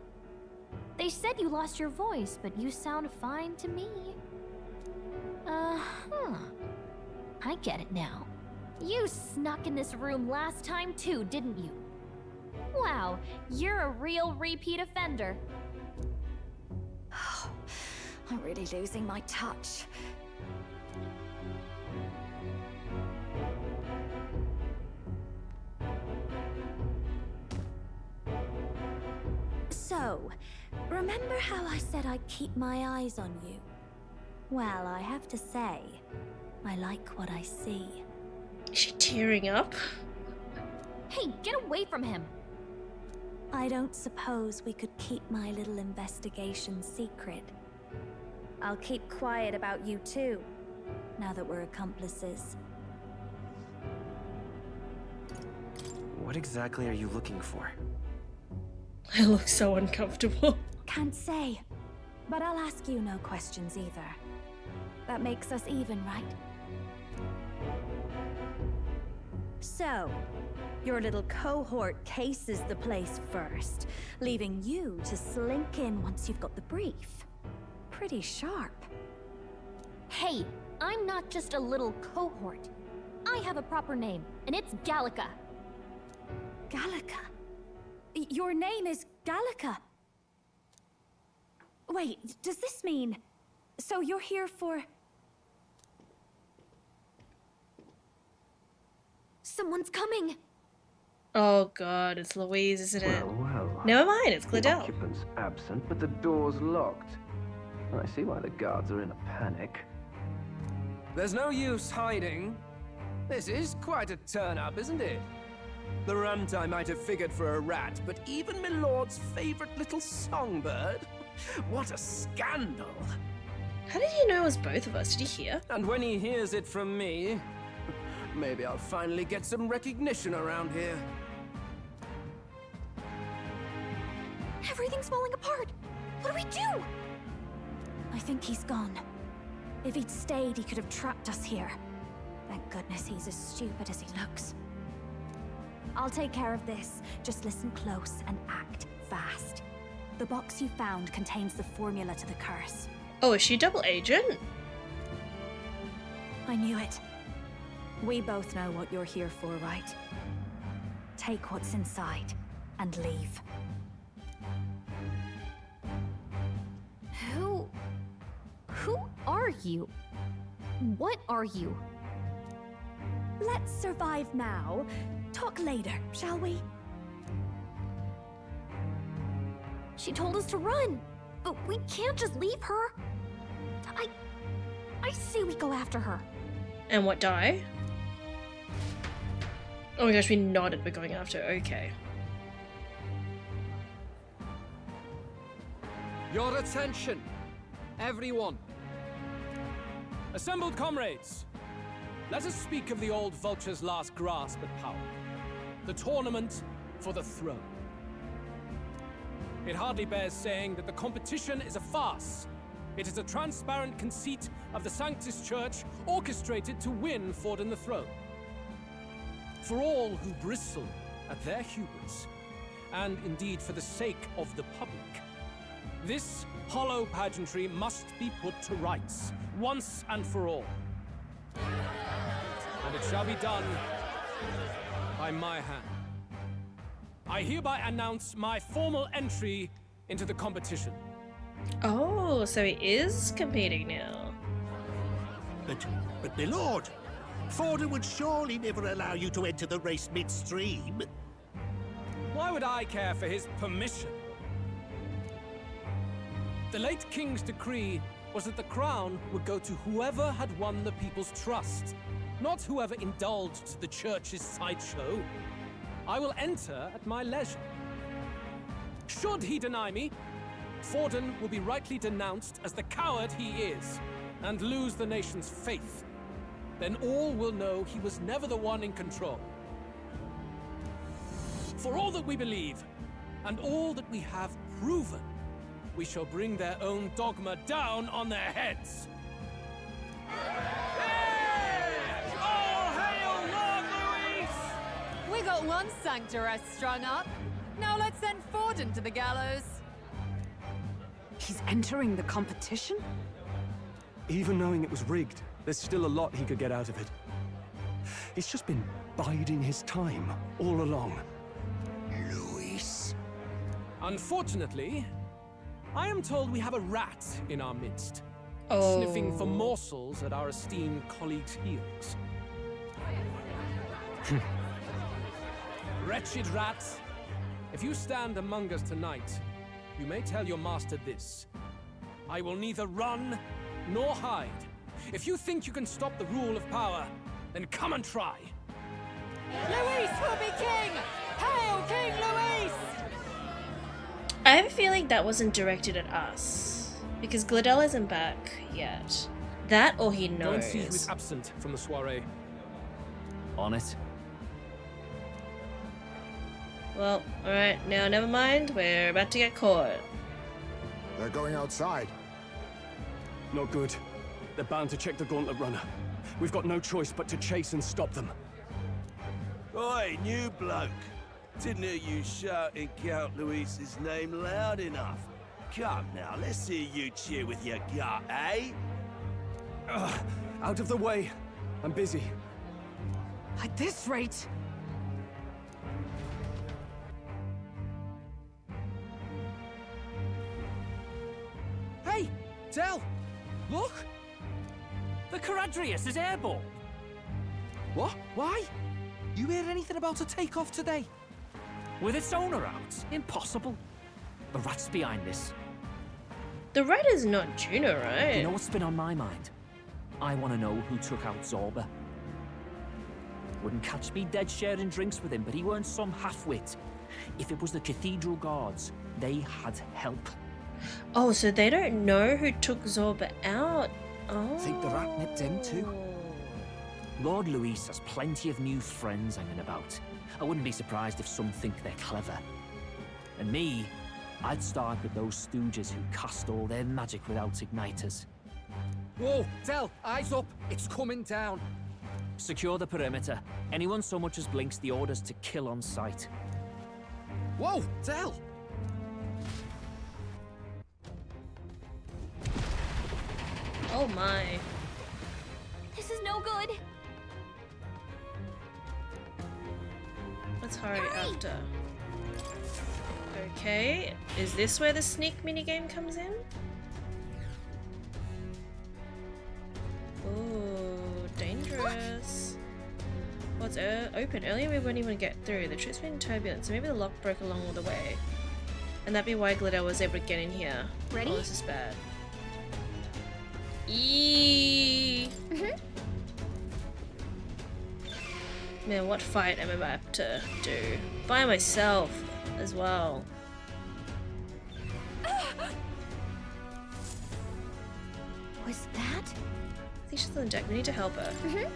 They said you lost your voice, but you sound fine to me. Uh-huh. I get it now. You snuck in this room last time too, didn't you? Wow, you're a real repeat offender. I'm really losing my touch. So, remember how I said I'd keep my eyes on you? Well, I have to say, I like what I see. Is she tearing up? Hey, get away from him! I don't suppose we could keep my little investigation secret. I'll keep quiet about you too, now that we're accomplices. What exactly are you looking for? I look so uncomfortable. Can't say, but I'll ask you no questions either. That makes us even, right? So, your little cohort cases the place first, leaving you to slink in once you've got the brief. Pretty sharp. Hey, I'm not just a little cohort. I have a proper name, and it's Gallica. Gallica? Your name is Gallica? Wait, does this mean... So you're here for... Someone's coming! Oh god, it's Louise, isn't it? Well. Never mind, it's The Gladell. occupant's absent, but the door's locked. I see why the guards are in a panic. There's no use hiding. This is quite a turn-up, isn't it? The runt I might have figured for a rat, but even my lord's favorite little songbird? What a scandal! How did he know it was both of us? Did he hear? And when he hears it from me, maybe I'll finally get some recognition around here. Everything's falling apart! What do we do? I think he's gone. If he'd stayed, he could have trapped us here. Thank goodness he's as stupid as he looks. I'll take care of this. Just listen close and act fast. The box you found contains the formula to the curse. Oh, is she a double agent? I knew it. We both know what you're here for, right? Take what's inside and leave. Who are you? What are you? Let's survive now. Talk later, shall we? She told us to run, but we can't just leave her. I say we go after her. And what, die? Oh my gosh, we nodded we're going after. Okay. Your attention, everyone. Assembled comrades, let us speak of the old vulture's last grasp at power. The tournament for the throne. It hardly bears saying that the competition is a farce. It is a transparent conceit of the Sanctus Church orchestrated to win Forden the throne. For all who bristle at their hubris, and indeed for the sake of the public, this hollow pageantry must be put to rights, once and for all. And it shall be done by my hand. I hereby announce my formal entry into the competition. Oh, so he is competing now. But my lord, Forden would surely never allow you to enter the race midstream. Why would I care for his permission? The late king's decree was that the crown would go to whoever had won the people's trust, not whoever indulged the church's sideshow. I will enter at my leisure. Should he deny me, Forden will be rightly denounced as the coward he is, and lose the nation's faith. Then all will know he was never the one in control. For all that we believe, and all that we have proven, we shall bring their own dogma down on their heads. All hail Lord Luis! We got one sanctoress strung up. Now let's send Forden to the gallows. He's entering the competition? Even knowing it was rigged, there's still a lot he could get out of it. He's just been biding his time all along. Luis? Unfortunately, I am told we have a rat in our midst, Oh. sniffing for morsels at our esteemed colleagues' heels. Wretched rat, if you stand among us tonight, you may tell your master this. I will neither run nor hide. If you think you can stop the rule of power, then come and try. Luis will be king! Hail King Luis! I have a feeling that wasn't directed at us, because Gladell isn't back yet. That or he Go and see who knows. is absent from the soiree. On it. Well, alright, now never mind, we're about to get caught. They're going outside. Not good. They're bound to check the gauntlet runner. We've got no choice but to chase and stop them. Oi, new bloke. Didn't hear you shouting Count Luis's name loud enough. Come now, let's hear you cheer with your gut, eh? Out of the way. I'm busy. At this rate... Hey, Del! Look! The Caradrius is airborne! What? Why? You hear anything about a takeoff today? With its owner out? Impossible. The rat's behind this. The rat is not Juno, right? You know what's been on my mind? I want to know who took out Zorba. Wouldn't catch me dead sharing drinks with him, but he weren't some half-wit. If it was the Cathedral Guards, they had help. Oh, so they don't know who took Zorba out? Oh. Think the rat nipped him too? Lord Luis has plenty of new friends hanging about. I wouldn't be surprised if some think they're clever. And me, I'd start with those stooges who cast all their magic without igniters. Whoa, Del, eyes up. It's coming down. Secure the perimeter. Anyone so much as blinks, the orders to kill on sight. Whoa, Del! Oh my. This is no good. Let's hurry after. Okay, is this where the sneak minigame comes in? Ooh, dangerous. What's open? Earlier we wouldn't even get through. The trip's been turbulent, so maybe the lock broke along all the way. And that'd be why Glitter was able to get in here. Ready? Oh, this is bad. Eee. Man, what fight am I about to do? By myself as well. Was that? I think she's on the deck. We need to help her. I'm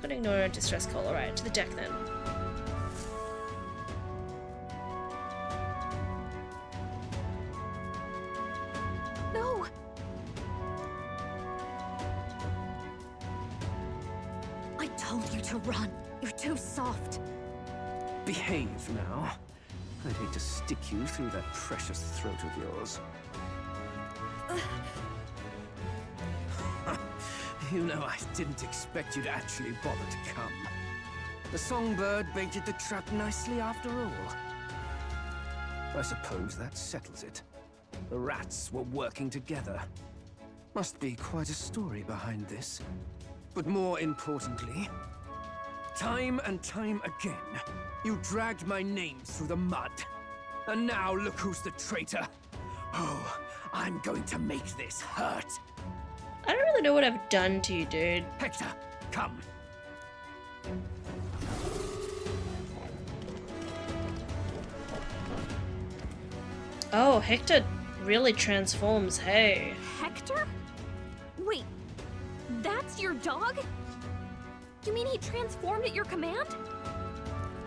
gonna ignore her distress call. Alright, to the deck then. told you to run. You're too soft. Behave now. I'd hate to stick you through that precious throat of yours. You know, I didn't expect you to actually bother to come. The songbird baited the trap nicely after all. I suppose that settles it. The rats were working together. Must be quite a story behind this. But more importantly, time and time again, you dragged my name through the mud. And now look who's the traitor. Oh, I'm going to make this hurt. I don't really know what I've done to you, dude. Hector, come. Oh, Hector really transforms, hey. Hector? Wait, that's your dog? You mean he transformed at your command?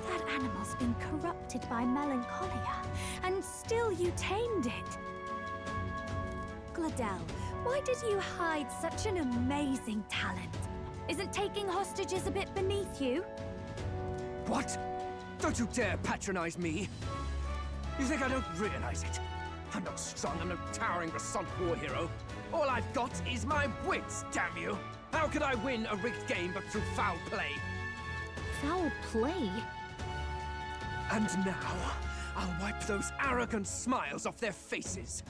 That animal's been corrupted by melancholia, and still you tamed it. Gladel, why did you hide such an amazing talent? Isn't taking hostages a bit beneath you? What? Don't you dare patronize me! You think I don't realize it? I'm not strong, I'm no towering Rassant war hero. All I've got is my wits, damn you! How could I win a rigged game but through foul play? Foul play? And now, I'll wipe those arrogant smiles off their faces.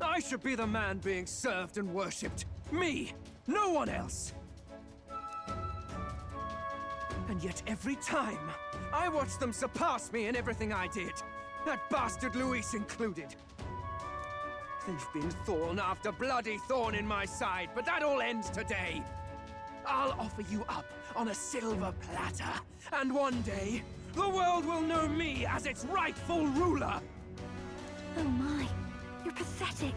I should be the man being served and worshipped. Me! No one else! And yet every time, I watch them surpass me in everything I did. That bastard Luis included. They've been thorn after bloody thorn in my side, but that all ends today. I'll offer you up on a silver platter, and one day, the world will know me as its rightful ruler. Oh my, you're pathetic.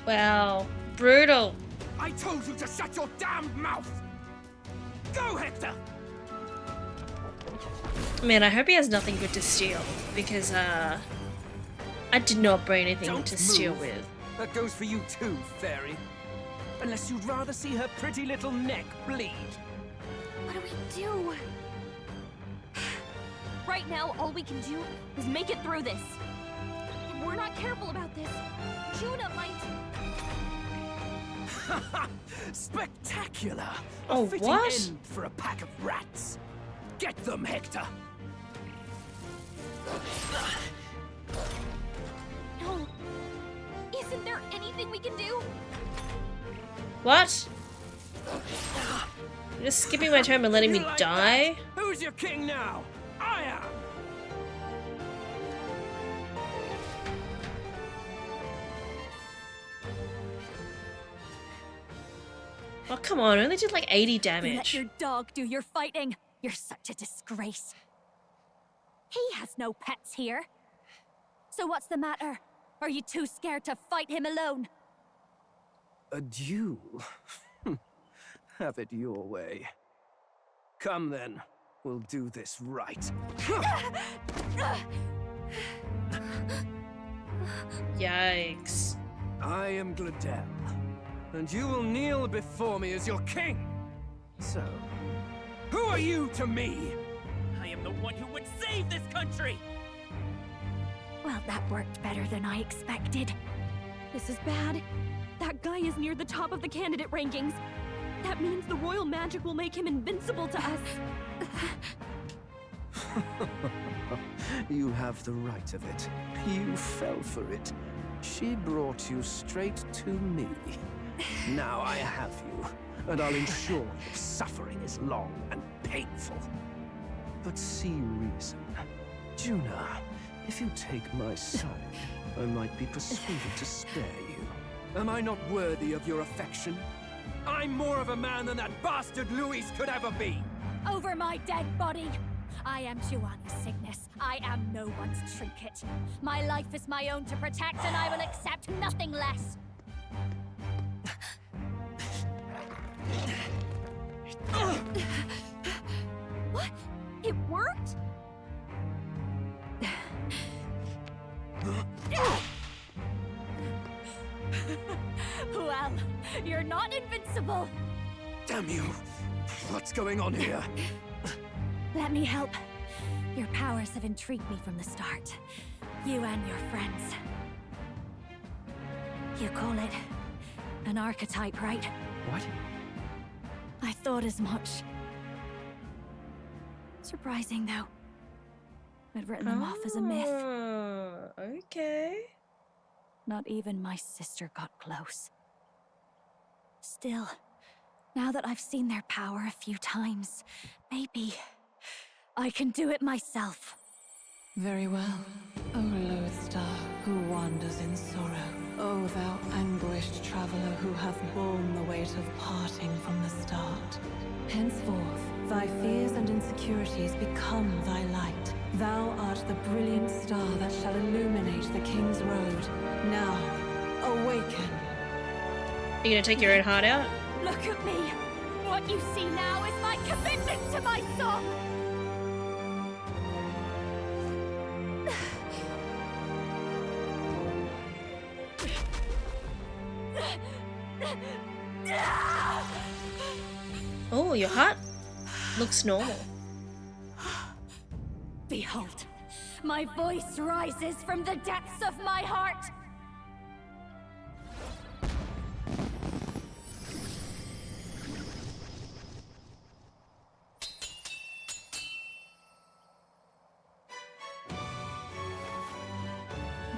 Wow, brutal. I told you to shut your damned mouth! Go, Hector! Man, I hope he has nothing good to steal, because, I did not bring anything Don't to steal move. with. That goes for you too, fairy. Unless you'd rather see her pretty little neck bleed. What do we do? Right now, all we can do is make it through this. If we're not careful about this, Juna might... Spectacular! Oh, A fitting what? end for a pack of rats. Get them, Hector! No. Isn't there anything we can do? What? You're just skipping my turn and letting me You like die? that? Who's your king now? I am! Oh, come on, I only did like 80 You let damage. your dog do your fighting. You're such a disgrace. He has no pets here. So what's the matter? Are you too scared to fight him alone? A duel? Have it your way. Come then, we'll do this right. Yikes. I am Gladel, and you will kneel before me as your king. So, who are you to me? I am the one who would save this country! Well, that worked better than I expected. This is bad. That guy is near the top of the candidate rankings. That means the royal magic will make him invincible to us. You have the right of it. You fell for it. She brought you straight to me. Now I have you, and I'll ensure your suffering is long and painful. But see reason. Juna, if you take my side, I might be persuaded to spare you. Am I not worthy of your affection? I'm more of a man than that bastard Luis could ever be! Over my dead body! I am Juani's Cygnus. I am no one's trinket. My life is my own to protect, and I will accept nothing less. What? It worked? Well, you're not invincible. Damn you! What's going on here? Let me help. Your powers have intrigued me from the start. You and your friends. You call it an archetype, right? What? I thought as much. Surprising, though. I'd written them off as a myth. Okay. Not even my sister got close. Still, now that I've seen their power a few times, maybe I can do it myself. Very well, O lodestar who wanders in sorrow. O thou anguished traveler who hath borne the weight of parting from the start. Henceforth, thy fears and insecurities become thy light. Thou art the brilliant star that shall illuminate the King's Road. Now, awaken. Are you gonna take your own heart out? Look at me! What you see now is my commitment to my song! Oh, your heart looks normal. Behold, my voice rises from the depths of my heart!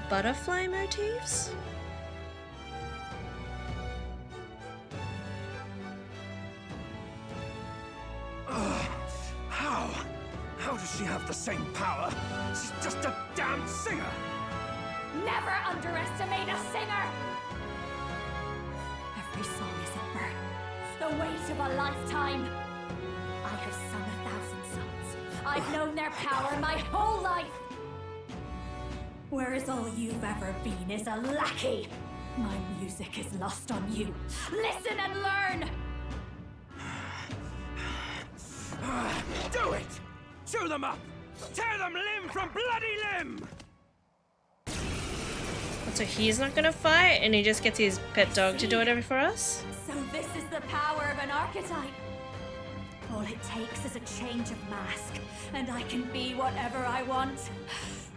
Butterfly motifs? How does she have the same power? She's just a damn singer! Never underestimate a singer! Every song is a burden, the weight of a lifetime. I have sung 1,000 songs. I've known their power my whole life. Whereas all you've ever been is a lackey. My music is lost on you. Listen and learn! Do it! Chew them up! Tear them limb from bloody limb! So he's not gonna fight and he just gets his pet dog to do it for us? So this is the power of an archetype. All it takes is a change of mask, and I can be whatever I want.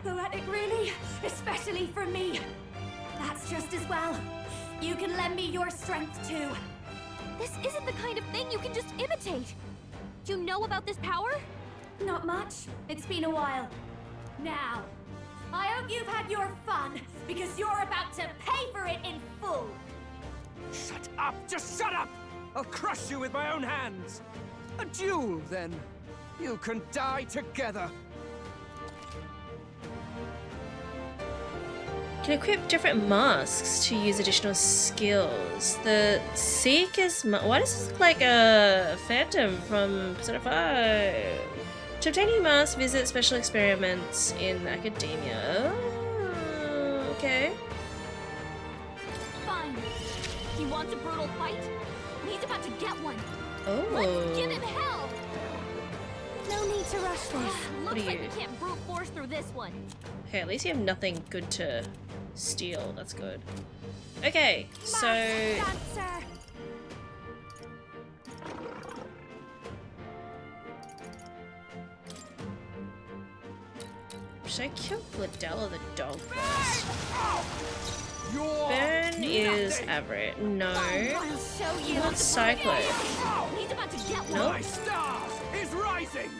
Poetic, really, especially for me. That's just as well. You can lend me your strength too. This isn't the kind of thing you can just imitate. Do you know about this power? Not much. It's been a while. Now, I hope you've had your fun, because you're about to pay for it in full. Shut up! Just shut up! I'll crush you with my own hands! A duel, then. You can die together. Can equip different masks to use additional skills. The Seeker's why does this look like a phantom from Persona 5? To obtain new masks, visit special experiments in academia. Oh, okay. Fine. He wants a brutal fight? He's about to get one. Oh. Let's give him hell. No need to rush this. Looks like we can't brute force through this one. Okay, at least you have nothing good to steal. That's good. Okay, so should I kill Gladella the dog first? Burn is Everett. No. I'll show you. Not Cyclo. He's about to get one. Nope. My star is rising!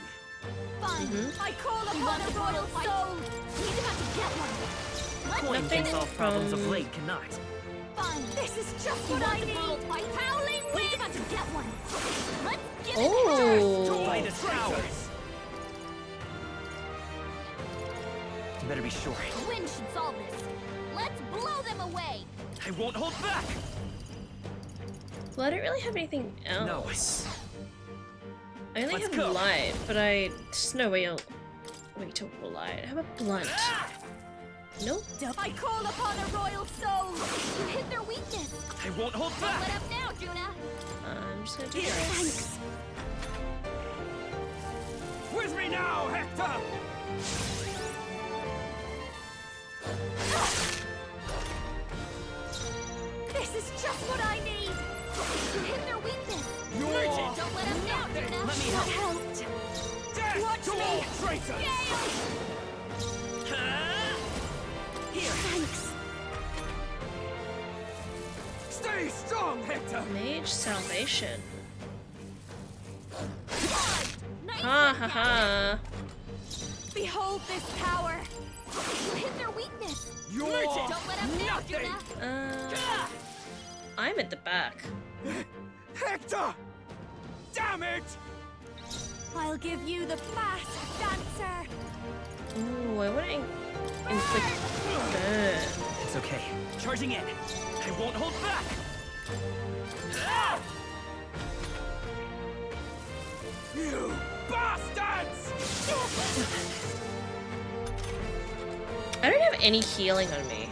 Fine. I call upon the royal soul. He's about to get one. Coin Nothing can solve problems of from- late cannot. Fine. This is just He what I wants a brutal need. fight. Howling wind. He's about to get one. Let's give Oh. By the towers. You better be sure. Wind should solve this. Let's blow them away. I won't hold back. Well, I don't really have anything else. I only Let's have go. light, but there's no way to light. How about blunt? Nope. I call upon a royal soul. You hit their weakness. I won't hold Don't back. let up now, Juna. I'm just gonna do Here. this. With me now, Hector! This is just what I need. You hit their weakness. You're Don't let up now, me That help. helped. Death Watch to me. all traitors! Here. Thanks. Stay strong, Hector! Mage salvation. Nice Ha ha ha. Behold this power. You hit their weakness. You're Don't let them down, nothing. Juna. I'm at the back. Hector! Damn it! I'll give you the fast dancer. Ooh, I want to inflict burn. It's okay. Charging in. I won't hold back. You bastards! I don't have any healing on me.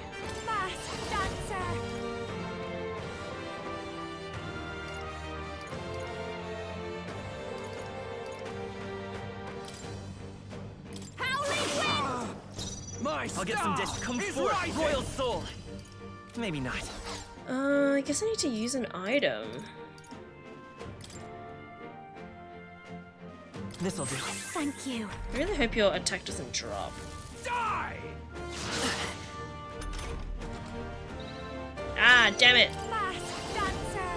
Fast dancer. Howling wind. My I'll get some star Come is forth, rising. Royal Soul. Maybe not. I guess I need to use an item. This'll do. Thank you. I really hope your attack doesn't drop. Die! Ah, damn it. Fast dancer.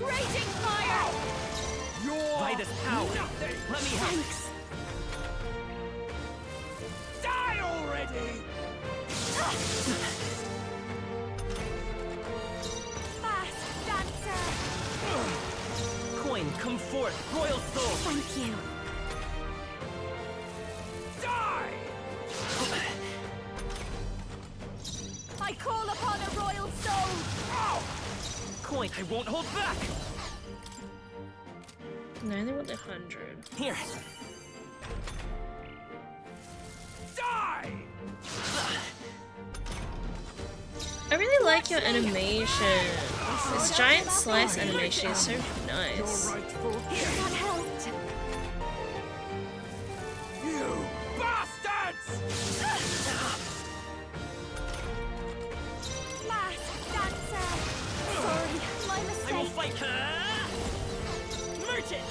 Raging fire. You're By this power. nothing! Let me help. Thanks. Die already! Fast dancer. Coin, come forth, Royal Soul. Thank you. Die! I call upon a royal soul. Coin, I won't hold back. No, they want the 100. Here. Die! I really like your animation. This giant slice animation is so nice. Your rightful That king! helped. You bastards! Fast dancer. Sorry, my I will mistake. fight her. Merchant.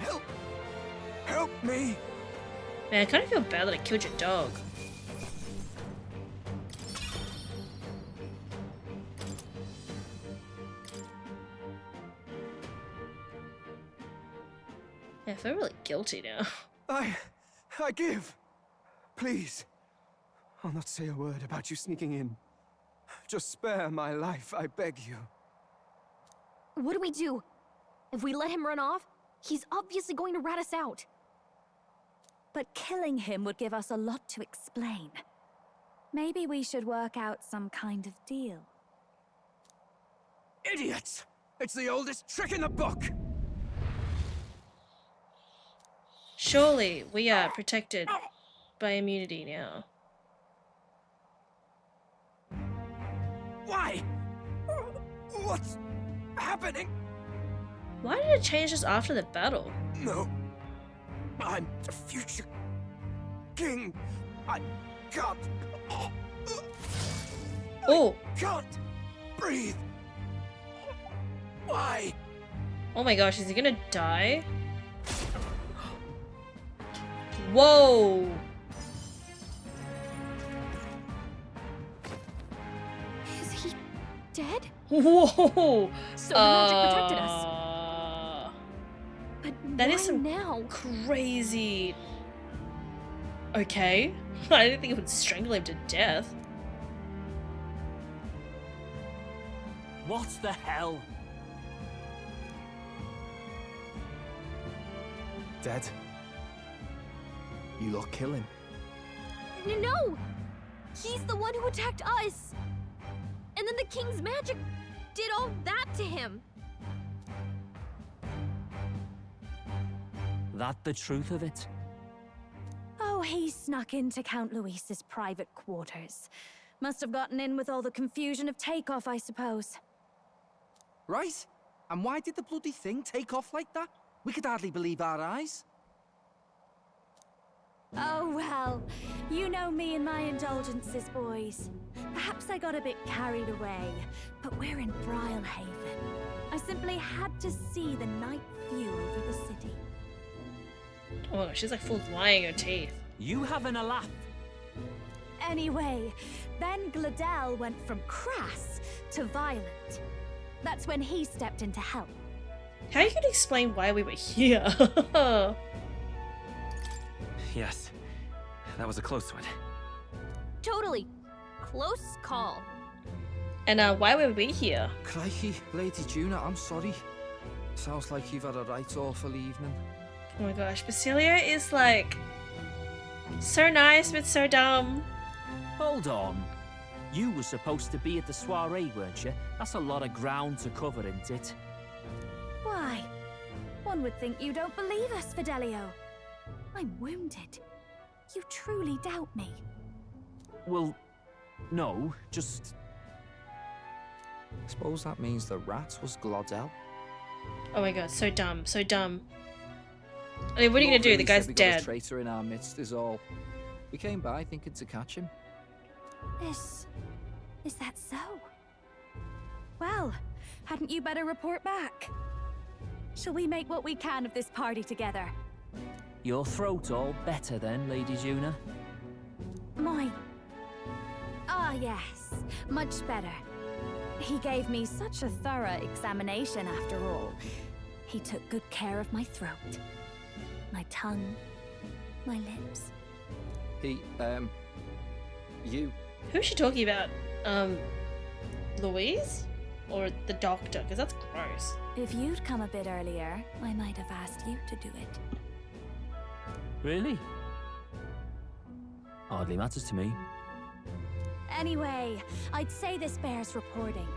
Help! Help me! Man, I kind of feel bad that I killed your dog. Yeah, I feel really guilty now. I give. Please. I'll not say a word about you sneaking in. Just spare my life, I beg you. What do we do? If we let him run off, he's obviously going to rat us out. But killing him would give us a lot to explain. Maybe we should work out some kind of deal. Idiots! It's the oldest trick in the book! Surely we are protected by immunity now. Why? What's happening? Why did it change just after the battle? No. I'm the future king. I can't. Oh! Can't breathe. Why? Oh my gosh, is he gonna die? Whoa! Is he dead? Whoa! So the magic protected us. But That why is some now? crazy. Okay. I didn't think it would strangle him to death. What the hell? Dead? You lot kill him. No! He's the one who attacked us! And then the king's magic did all that to him! That the truth of it? Oh, he snuck into Count Luis's private quarters. Must have gotten in with all the confusion of takeoff, I suppose. Right? And why did the bloody thing take off like that? We could hardly believe our eyes. Oh well, you know me and my indulgences, boys. Perhaps I got a bit carried away, but we're in Brilhaven. I simply had to see the night view over the city. Oh my gosh, she's like full lying her teeth. You having a laugh? Anyway, then Gladel went from crass to violent. That's when he stepped in to help. How you gonna explain why we were here? Yes, that was a close one. Totally. Close call. And why were we here? Crikey, Lady Juna, I'm sorry. Sounds like you've had a right awful evening. Oh my gosh, Basilia is like so nice but so dumb. Hold on. You were supposed to be at the soiree, weren't you? That's a lot of ground to cover, isn't it? Why? One would think you don't believe us, Fidelio. I'm wounded. You truly doubt me. Well, no, just... Suppose that means the rat was Glodell. Oh my god, so dumb, so dumb. I mean, what are you gonna do? The guy's we dead. Got a traitor in our midst is all. We came by thinking to catch him. Is that so? Well, hadn't you better report back? Shall we make what we can of this party together? Your throat all better then, Lady Juna? Yes, much better. He gave me such a thorough examination after all. He took good care of my throat, my tongue, my lips. You. Who's she talking about? Louise? Or the doctor? Because that's gross. If you'd come a bit earlier, I might have asked you to do it. Really? Hardly matters to me. Anyway, I'd say this bears reporting.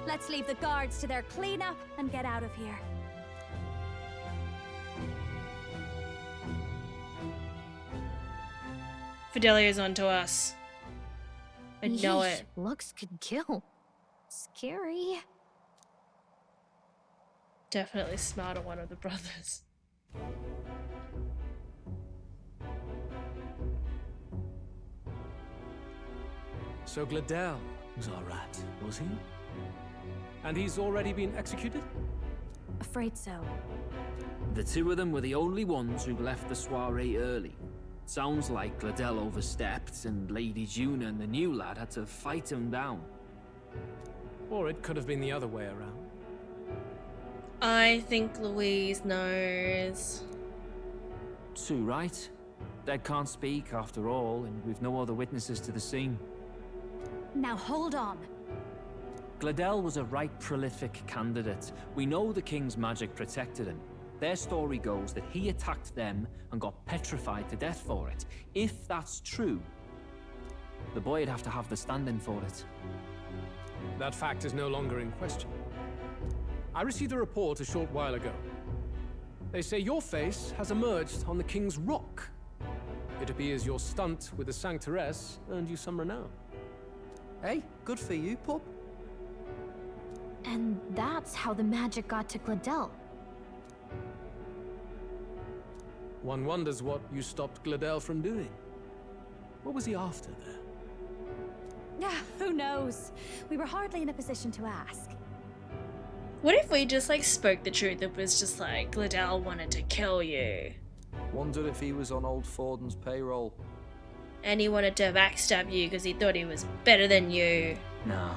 Let's leave the guards to their cleanup and get out of here. Fidelia's onto us. I know it. Looks could kill. Scary. Definitely smarter one of the brothers. So Gladel was our rat, was he? And he's already been executed? Afraid so. The two of them were the only ones who left the soiree early. Sounds like Gladel overstepped and Lady Juna and the new lad had to fight him down. Or it could have been the other way around. I think Louise knows. Too right. Dead can't speak after all, and we've no other witnesses to the scene. Now hold on. Gladel was a right prolific candidate. We know the king's magic protected him. Their story goes that he attacked them and got petrified to death for it. If that's true, the boy'd have to have the stand-in for it. That fact is no longer in question. I received a report a short while ago. They say your face has emerged on the King's Rock. It appears your stunt with the Sanctoress earned you some renown. Hey, good for you, pup. And that's how the magic got to Gladel. One wonders what you stopped Gladel from doing. What was he after there? Who knows? We were hardly in a position to ask. What if we just like spoke the truth? It was just like Gladel wanted to kill you. Wondered if he was on old Forden's payroll. And he wanted to backstab you because he thought he was better than you. Nah.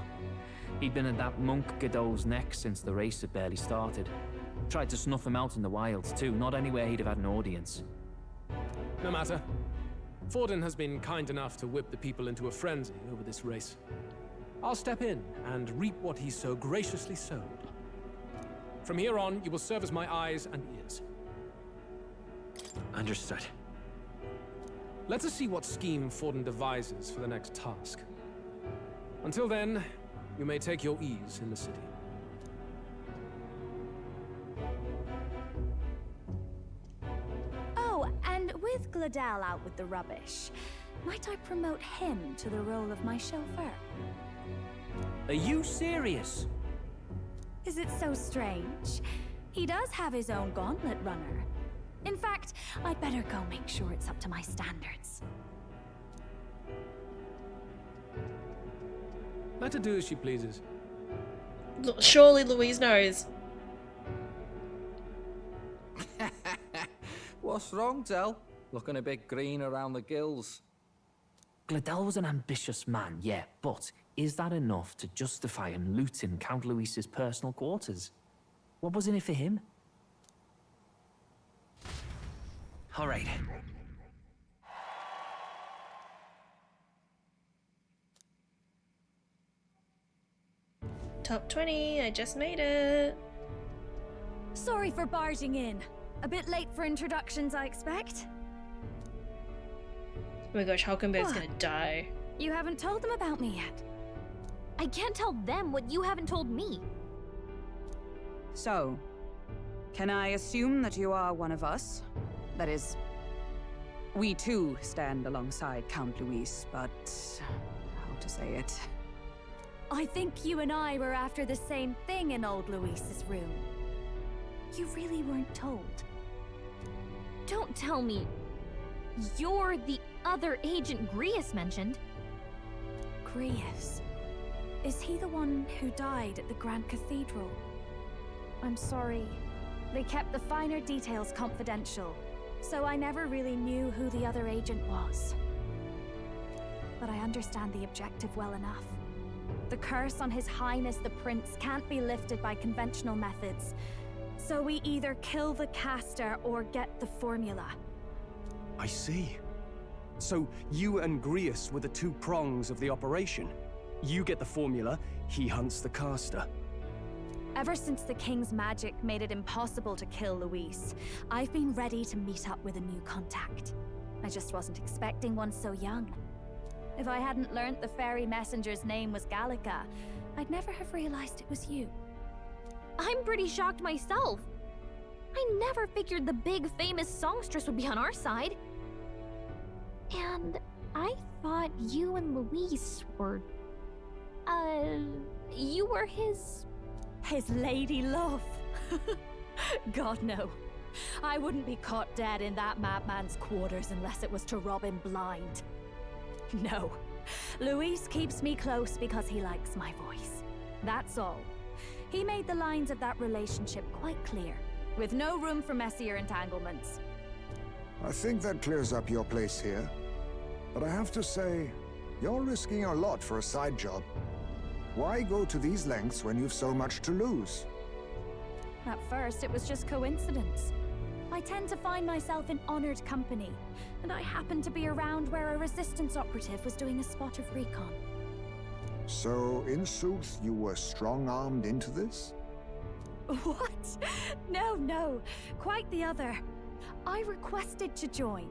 He'd been at that monk Godot's neck since the race had barely started. Tried to snuff him out in the wilds too, not anywhere he'd have had an audience. No matter. Forden has been kind enough to whip the people into a frenzy over this race. I'll step in and reap what he so graciously sowed. From here on, you will serve as my eyes and ears. Understood. Let us see what scheme Forden devises for the next task. Until then, you may take your ease in the city. Oh, and with Gladel out with the rubbish, might I promote him to the role of my chauffeur? Are you serious? Is it so strange? He does have his own gauntlet runner. In fact, I'd better go make sure it's up to my standards. Let her do as she pleases. Surely Louise knows. What's wrong, Del? Looking a bit green around the gills. Gladel was an ambitious man, yeah, but is that enough to justify him looting Count Luis's personal quarters? What was in it for him? All right. Top 20, I just made it. Sorry for barging in. A bit late for introductions, I expect. Oh my gosh, Hulkenberg's gonna die. You haven't told them about me yet. I can't tell them what you haven't told me. So, can I assume that you are one of us? That is, we too stand alongside Count Luis, but how to say it? I think you and I were after the same thing in old Luis's room. You really weren't told. Don't tell me you're the other agent Grius mentioned. Grius? Is he the one who died at the Grand Cathedral? I'm sorry. They kept the finer details confidential, so I never really knew who the other agent was. But I understand the objective well enough. The curse on His Highness the Prince can't be lifted by conventional methods, so we either kill the caster or get the formula. I see. So you and Grius were the two prongs of the operation. You get the formula, he hunts the caster. Ever since the King's magic made it impossible to kill Luis, I've been ready to meet up with a new contact. I just wasn't expecting one so young. If I hadn't learnt the fairy messenger's name was Gallica, I'd never have realized it was you. I'm pretty shocked myself. I never figured the big famous songstress would be on our side. And I thought you and Luis were... you were his lady love. God, no. I wouldn't be caught dead in that madman's quarters unless it was to rob him blind. No. Luis keeps me close because he likes my voice. That's all. He made the lines of that relationship quite clear, with no room for messier entanglements. I think that clears up your place here. But I have to say, you're risking a lot for a side job. Why go to these lengths when you've so much to lose? At first, it was just coincidence. I tend to find myself in honored company, and I happened to be around where a resistance operative was doing a spot of recon. So, in sooth, you were strong-armed into this? What? No. Quite the other. I requested to join.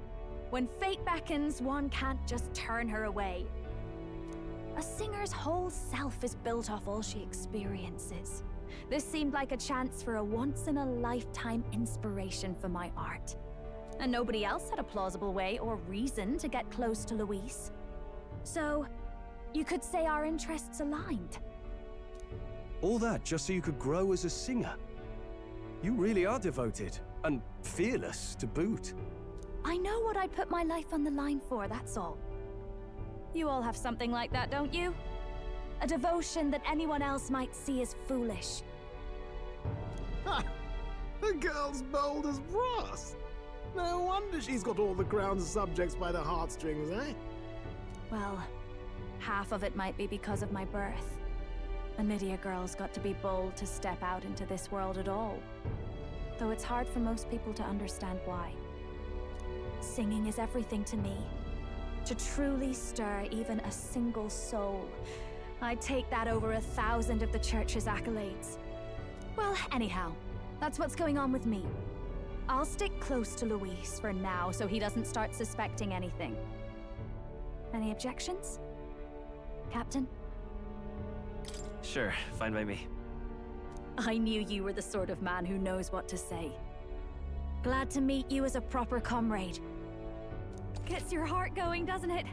When fate beckons, one can't just turn her away. A singer's whole self is built off all she experiences. This seemed like a chance for a once-in-a-lifetime inspiration for my art. And nobody else had a plausible way or reason to get close to Luis. So, you could say our interests aligned. All that just so you could grow as a singer. You really are devoted, and fearless to boot. I know what I'd put my life on the line for, that's all. You all have something like that, don't you? A devotion that anyone else might see as foolish. Ha! The girl's bold as brass. No wonder she's got all the crown's subjects by the heartstrings, eh? Well, half of it might be because of my birth. A Midia girl's got to be bold to step out into this world at all. Though it's hard for most people to understand why. Singing is everything to me. To truly stir even a single soul, I'd take that over 1,000 of the church's accolades. Well, anyhow, that's what's going on with me. I'll stick close to Luis for now so he doesn't start suspecting anything. Any objections? Captain? Sure, fine by me. I knew you were the sort of man who knows what to say. Glad to meet you as a proper comrade. Gets your heart going, doesn't it?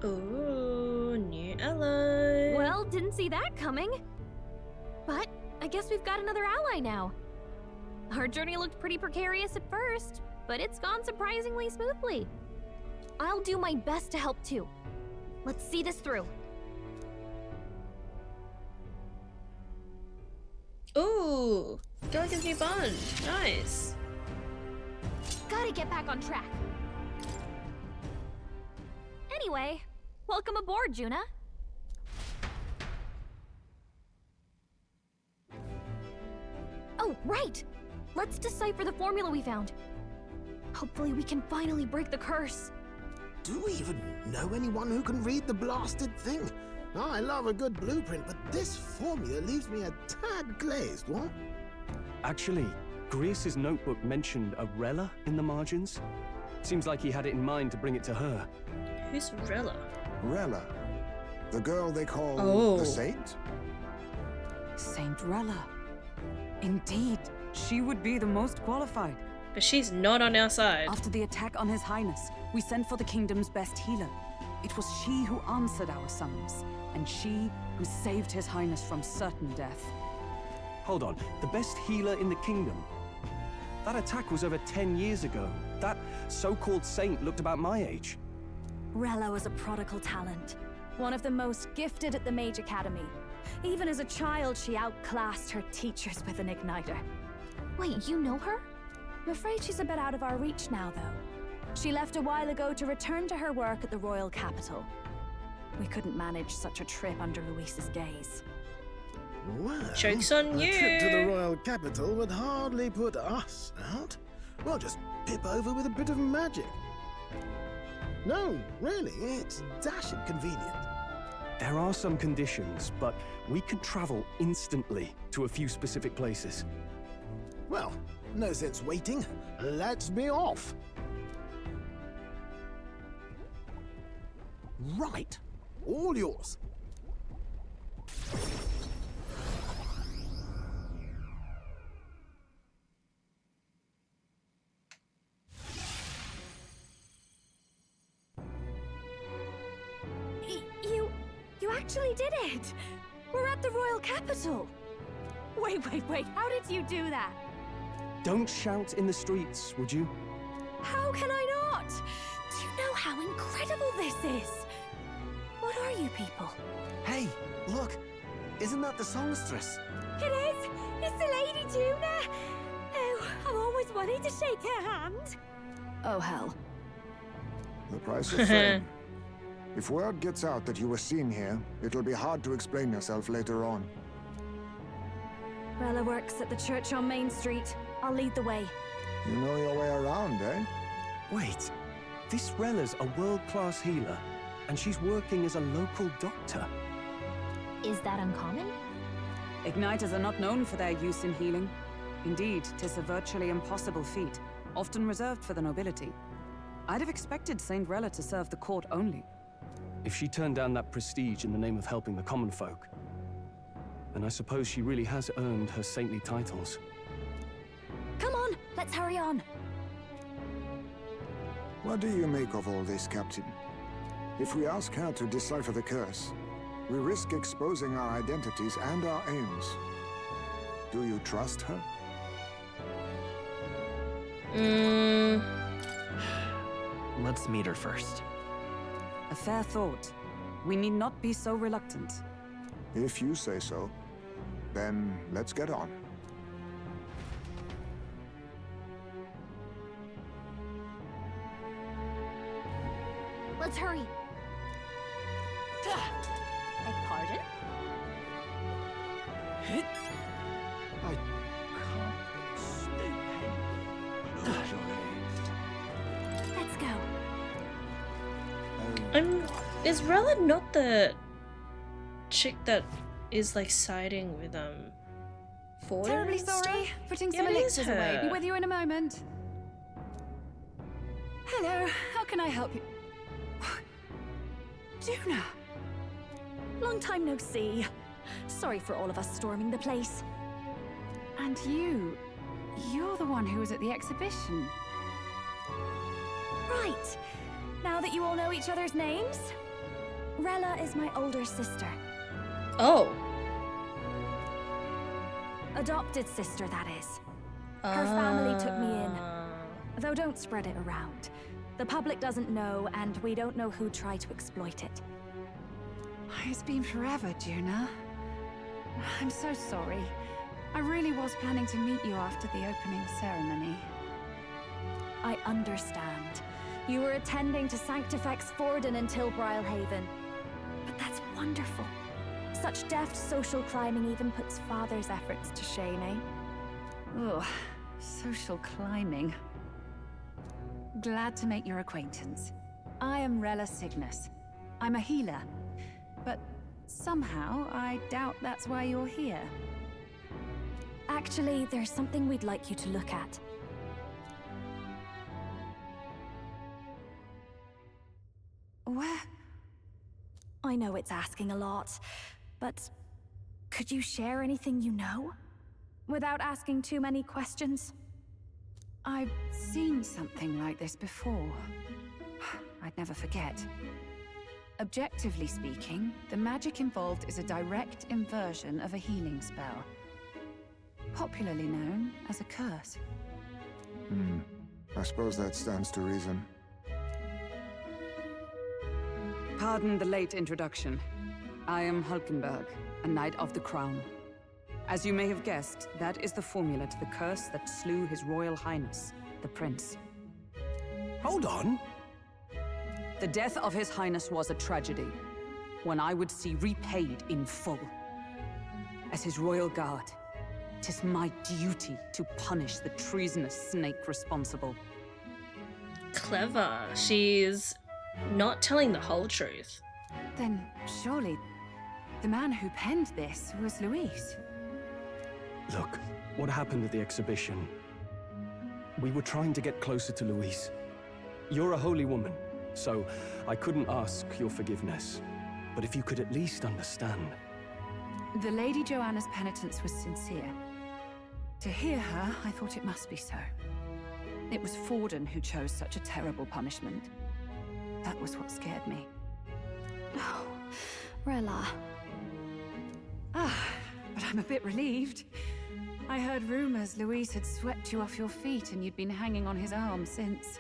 Ooh, new ally. Well, didn't see that coming. But I guess we've got another ally now. Our journey looked pretty precarious at first, but it's gone surprisingly smoothly. I'll do my best to help too. Let's see this through. Ooh, got like a new bond. Nice. Gotta get back on track. Anyway, welcome aboard, Juna. Oh, right! Let's decipher the formula we found. Hopefully we can finally break the curse. Do we even know anyone who can read the blasted thing? I love a good blueprint, but this formula leaves me a tad glazed, what? Actually, Grace's notebook mentioned a Rella in the margins. Seems like he had it in mind to bring it to her. Who's Rella? Rella? The girl they call the Saint? Saint Rella. Indeed, she would be the most qualified. But she's not on our side. After the attack on His Highness, we sent for the kingdom's best healer. It was she who answered our summons, and she who saved His Highness from certain death. Hold on, the best healer in the kingdom? That attack was over 10 years ago. That so-called saint looked about my age. Rella was a prodigal talent, one of the most gifted at the Mage Academy. Even as a child, she outclassed her teachers with an igniter. Wait, you know her? I'm afraid she's a bit out of our reach now, though. She left a while ago to return to her work at the royal capital. We couldn't manage such a trip under Luis's gaze. Well, joke's on a you. trip to the royal capital would hardly put us out. We'll just pip over with a bit of magic. No, really, it's dashing convenient. There are some conditions, but we can travel instantly to a few specific places. Well, no sense waiting. Let's be off. Right. All yours. You actually did it! We're at the royal capital! Wait, how did you do that? Don't shout in the streets, would you? How can I not? Do you know how incredible this is? What are you people? Hey, look! Isn't that the songstress? It is! It's the Lady Juna! Oh, I've always wanted to shake her hand. Oh, hell. The price of fame. If word gets out that you were seen here, it'll be hard to explain yourself later on. Rella works at the church on Main Street. I'll lead the way. You know your way around, eh? Wait, this Rella's a world-class healer, and she's working as a local doctor. Is that uncommon? Igniters are not known for their use in healing. Indeed, 'tis a virtually impossible feat, often reserved for the nobility. I'd have expected Saint Rella to serve the court only. If she turned down that prestige in the name of helping the common folk, then I suppose she really has earned her saintly titles. Come on, let's hurry on. What do you make of all this, Captain? If we ask her to decipher the curse, we risk exposing our identities and our aims. Do you trust her? Let's meet her first. A fair thought. We need not be so reluctant. If you say so, then let's get on. Let's hurry. Beg pardon? Let's go. Is Rella not the chick that is like siding with Ford? Terribly sorry. Putting some elixirs away. Be with you in a moment. Hello. How can I help you? Juna. Long time no see. Sorry for all of us storming the place. And you're the one who was at the exhibition. Right. Now that you all know each other's names, Rella is my older sister. Oh. Adopted sister, that is. Her family took me in. Though don't spread it around. The public doesn't know, and we don't know who tried to exploit it. It's been forever, Juna. I'm so sorry. I really was planning to meet you after the opening ceremony. I understand. You were attending to Sanctifex Forden until Brilhaven. But that's wonderful. Such deft social climbing even puts Father's efforts to shame, eh? Ugh, social climbing. Glad to make your acquaintance. I am Rella Cygnus. I'm a healer. But somehow, I doubt that's why you're here. Actually, there's something we'd like you to look at. Where? I know it's asking a lot, but could you share anything you know? Without asking too many questions? I've seen something like this before. I'd never forget. Objectively speaking, the magic involved is a direct inversion of a healing spell. Popularly known as a curse. I suppose that stands to reason. Pardon the late introduction. I am Hulkenberg, a Knight of the Crown. As you may have guessed, that is the formula to the curse that slew His Royal Highness, the Prince. Hold on! The death of His Highness was a tragedy, one I would see repaid in full. As His Royal Guard, 'tis my duty to punish the treasonous snake responsible. Clever. She's not telling the whole truth. Then surely the man who penned this was Luis. Look, what happened at the exhibition? We were trying to get closer to Luis. You're a holy woman, so I couldn't ask your forgiveness. But if you could at least understand. The Lady Joanna's penitence was sincere. To hear her, I thought it must be so. It was Forden who chose such a terrible punishment. That was what scared me. Oh, Rella. But I'm a bit relieved. I heard rumors Luis had swept you off your feet and you'd been hanging on his arm since.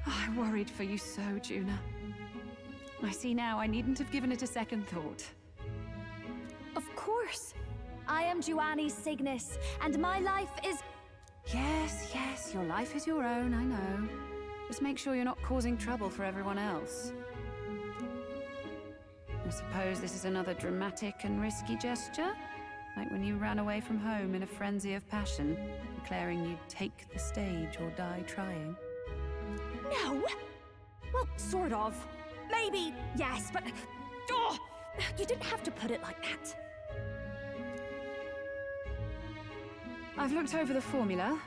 I worried for you so, Juna. I see now I needn't have given it a second thought. Of course. I am Juani Cygnus, and my life is... Yes, your life is your own, I know. Just make sure you're not causing trouble for everyone else. I suppose this is another dramatic and risky gesture? Like when you ran away from home in a frenzy of passion, declaring you'd take the stage or die trying. No! Well, sort of. Maybe, yes, but... Oh, you didn't have to put it like that. I've looked over the formula.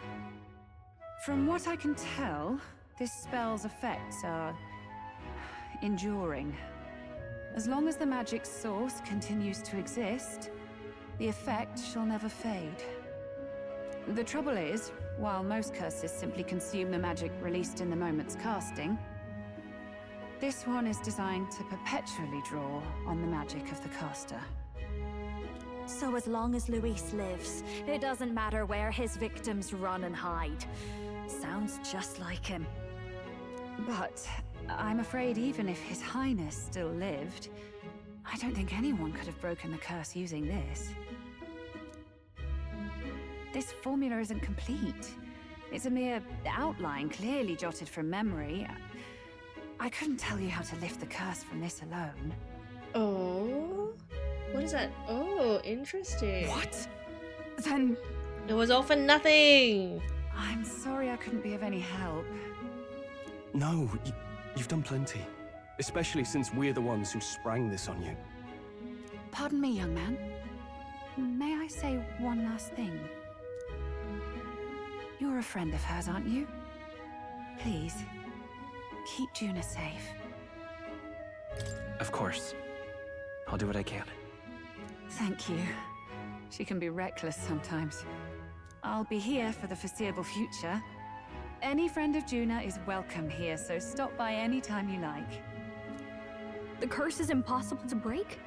From what I can tell, this spell's effects are... enduring. As long as the magic source continues to exist, the effect shall never fade. The trouble is, while most curses simply consume the magic released in the moment's casting, this one is designed to perpetually draw on the magic of the caster. So as long as Luis lives, it doesn't matter where his victims run and hide. Sounds just like him. But I'm afraid even if His Highness still lived, I don't think anyone could have broken the curse using this. This formula isn't complete. It's a mere outline, clearly jotted from memory. I couldn't tell you how to lift the curse from this alone. Oh? What is that? Oh, interesting. What? Then... It was all for nothing! I'm sorry I couldn't be of any help. No, you've done plenty. Especially since we're the ones who sprang this on you. Pardon me, young man. May I say one last thing? You're a friend of hers, aren't you? Please, keep Juna safe. Of course. I'll do what I can. Thank you. She can be reckless sometimes. I'll be here for the foreseeable future. Any friend of Juna is welcome here, so stop by any time you like. The curse is impossible to break?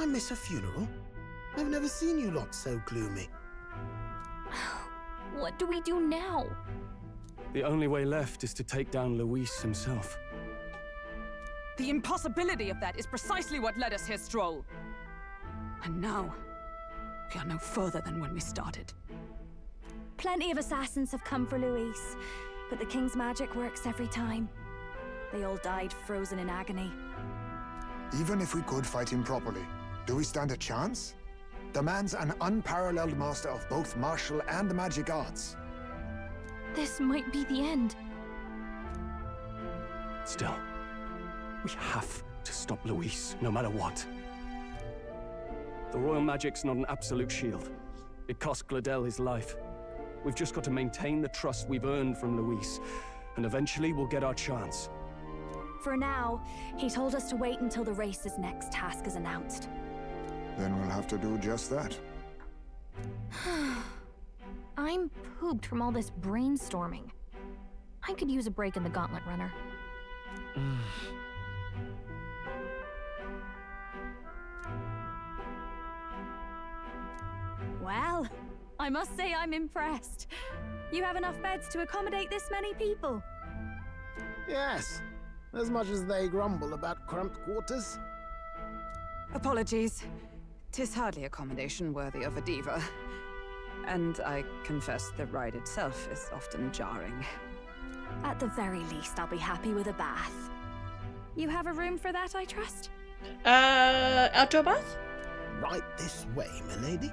I miss a funeral? I've never seen you lot so gloomy. What do we do now? The only way left is to take down Luis himself. The impossibility of that is precisely what led us here, Stroll. And now, we are no further than when we started. Plenty of assassins have come for Luis, but the king's magic works every time. They all died frozen in agony. Even if we could fight him properly, do we stand a chance? The man's an unparalleled master of both martial and magic arts. This might be the end. Still, we have to stop Luis, no matter what. The royal magic's not an absolute shield. It cost Gladel his life. We've just got to maintain the trust we've earned from Luis, and eventually we'll get our chance. For now, he told us to wait until the race's next task is announced. Then we'll have to do just that. I'm pooped from all this brainstorming. I could use a break in the gauntlet runner. Well, I must say I'm impressed. You have enough beds to accommodate this many people? Yes, as much as they grumble about cramped quarters. Apologies. 'Tis hardly accommodation worthy of a diva. And I confess the ride itself is often jarring. At the very least, I'll be happy with a bath. You have a room for that, I trust? Outdoor bath? Right this way, milady.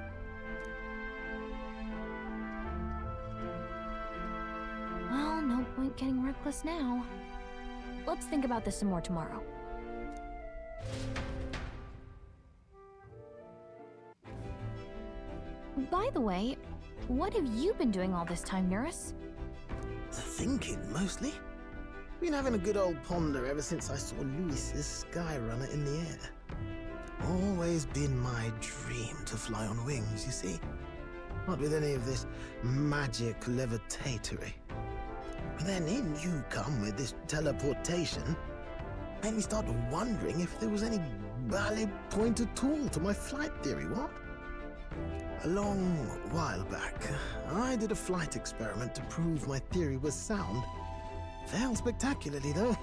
Well, no point getting reckless now. Let's think about this some more tomorrow. By the way, what have you been doing all this time, Eurus? Thinking, mostly. Been having a good old ponder ever since I saw Luis's Skyrunner in the air. Always been my dream to fly on wings, you see. Not with any of this magic levitatory. But then in you come with this teleportation. Made me start wondering if there was any valid point at all to my flight theory, what? A long while back, I did a flight experiment to prove my theory was sound. Failed spectacularly, though,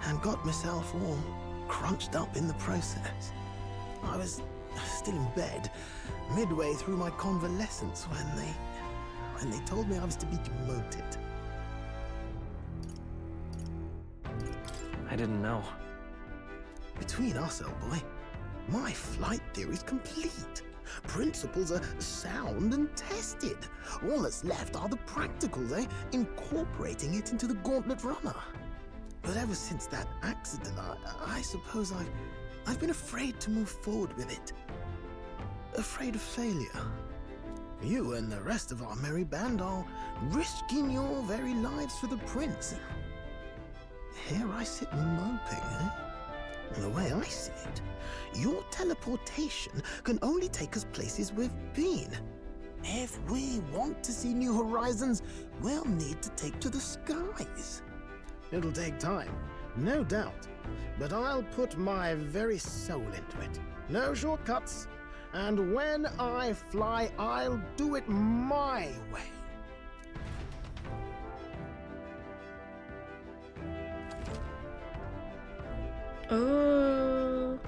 and got myself all crunched up in the process. I was still in bed, midway through my convalescence, when they told me I was to be demoted. I didn't know. Between us, old boy, my flight theory's complete. Principles are sound and tested. All that's left are the practicals, incorporating it into the gauntlet runner. But ever since that accident, I suppose I've been afraid to move forward with it. Afraid of failure. You and the rest of our merry band are risking your very lives for the prince. Here I sit moping, And the way I see it, your teleportation can only take us places we've been. If we want to see new horizons, we'll need to take to the skies. It'll take time, no doubt, but I'll put my very soul into it. No shortcuts. And when I fly, I'll do it my way. Oh.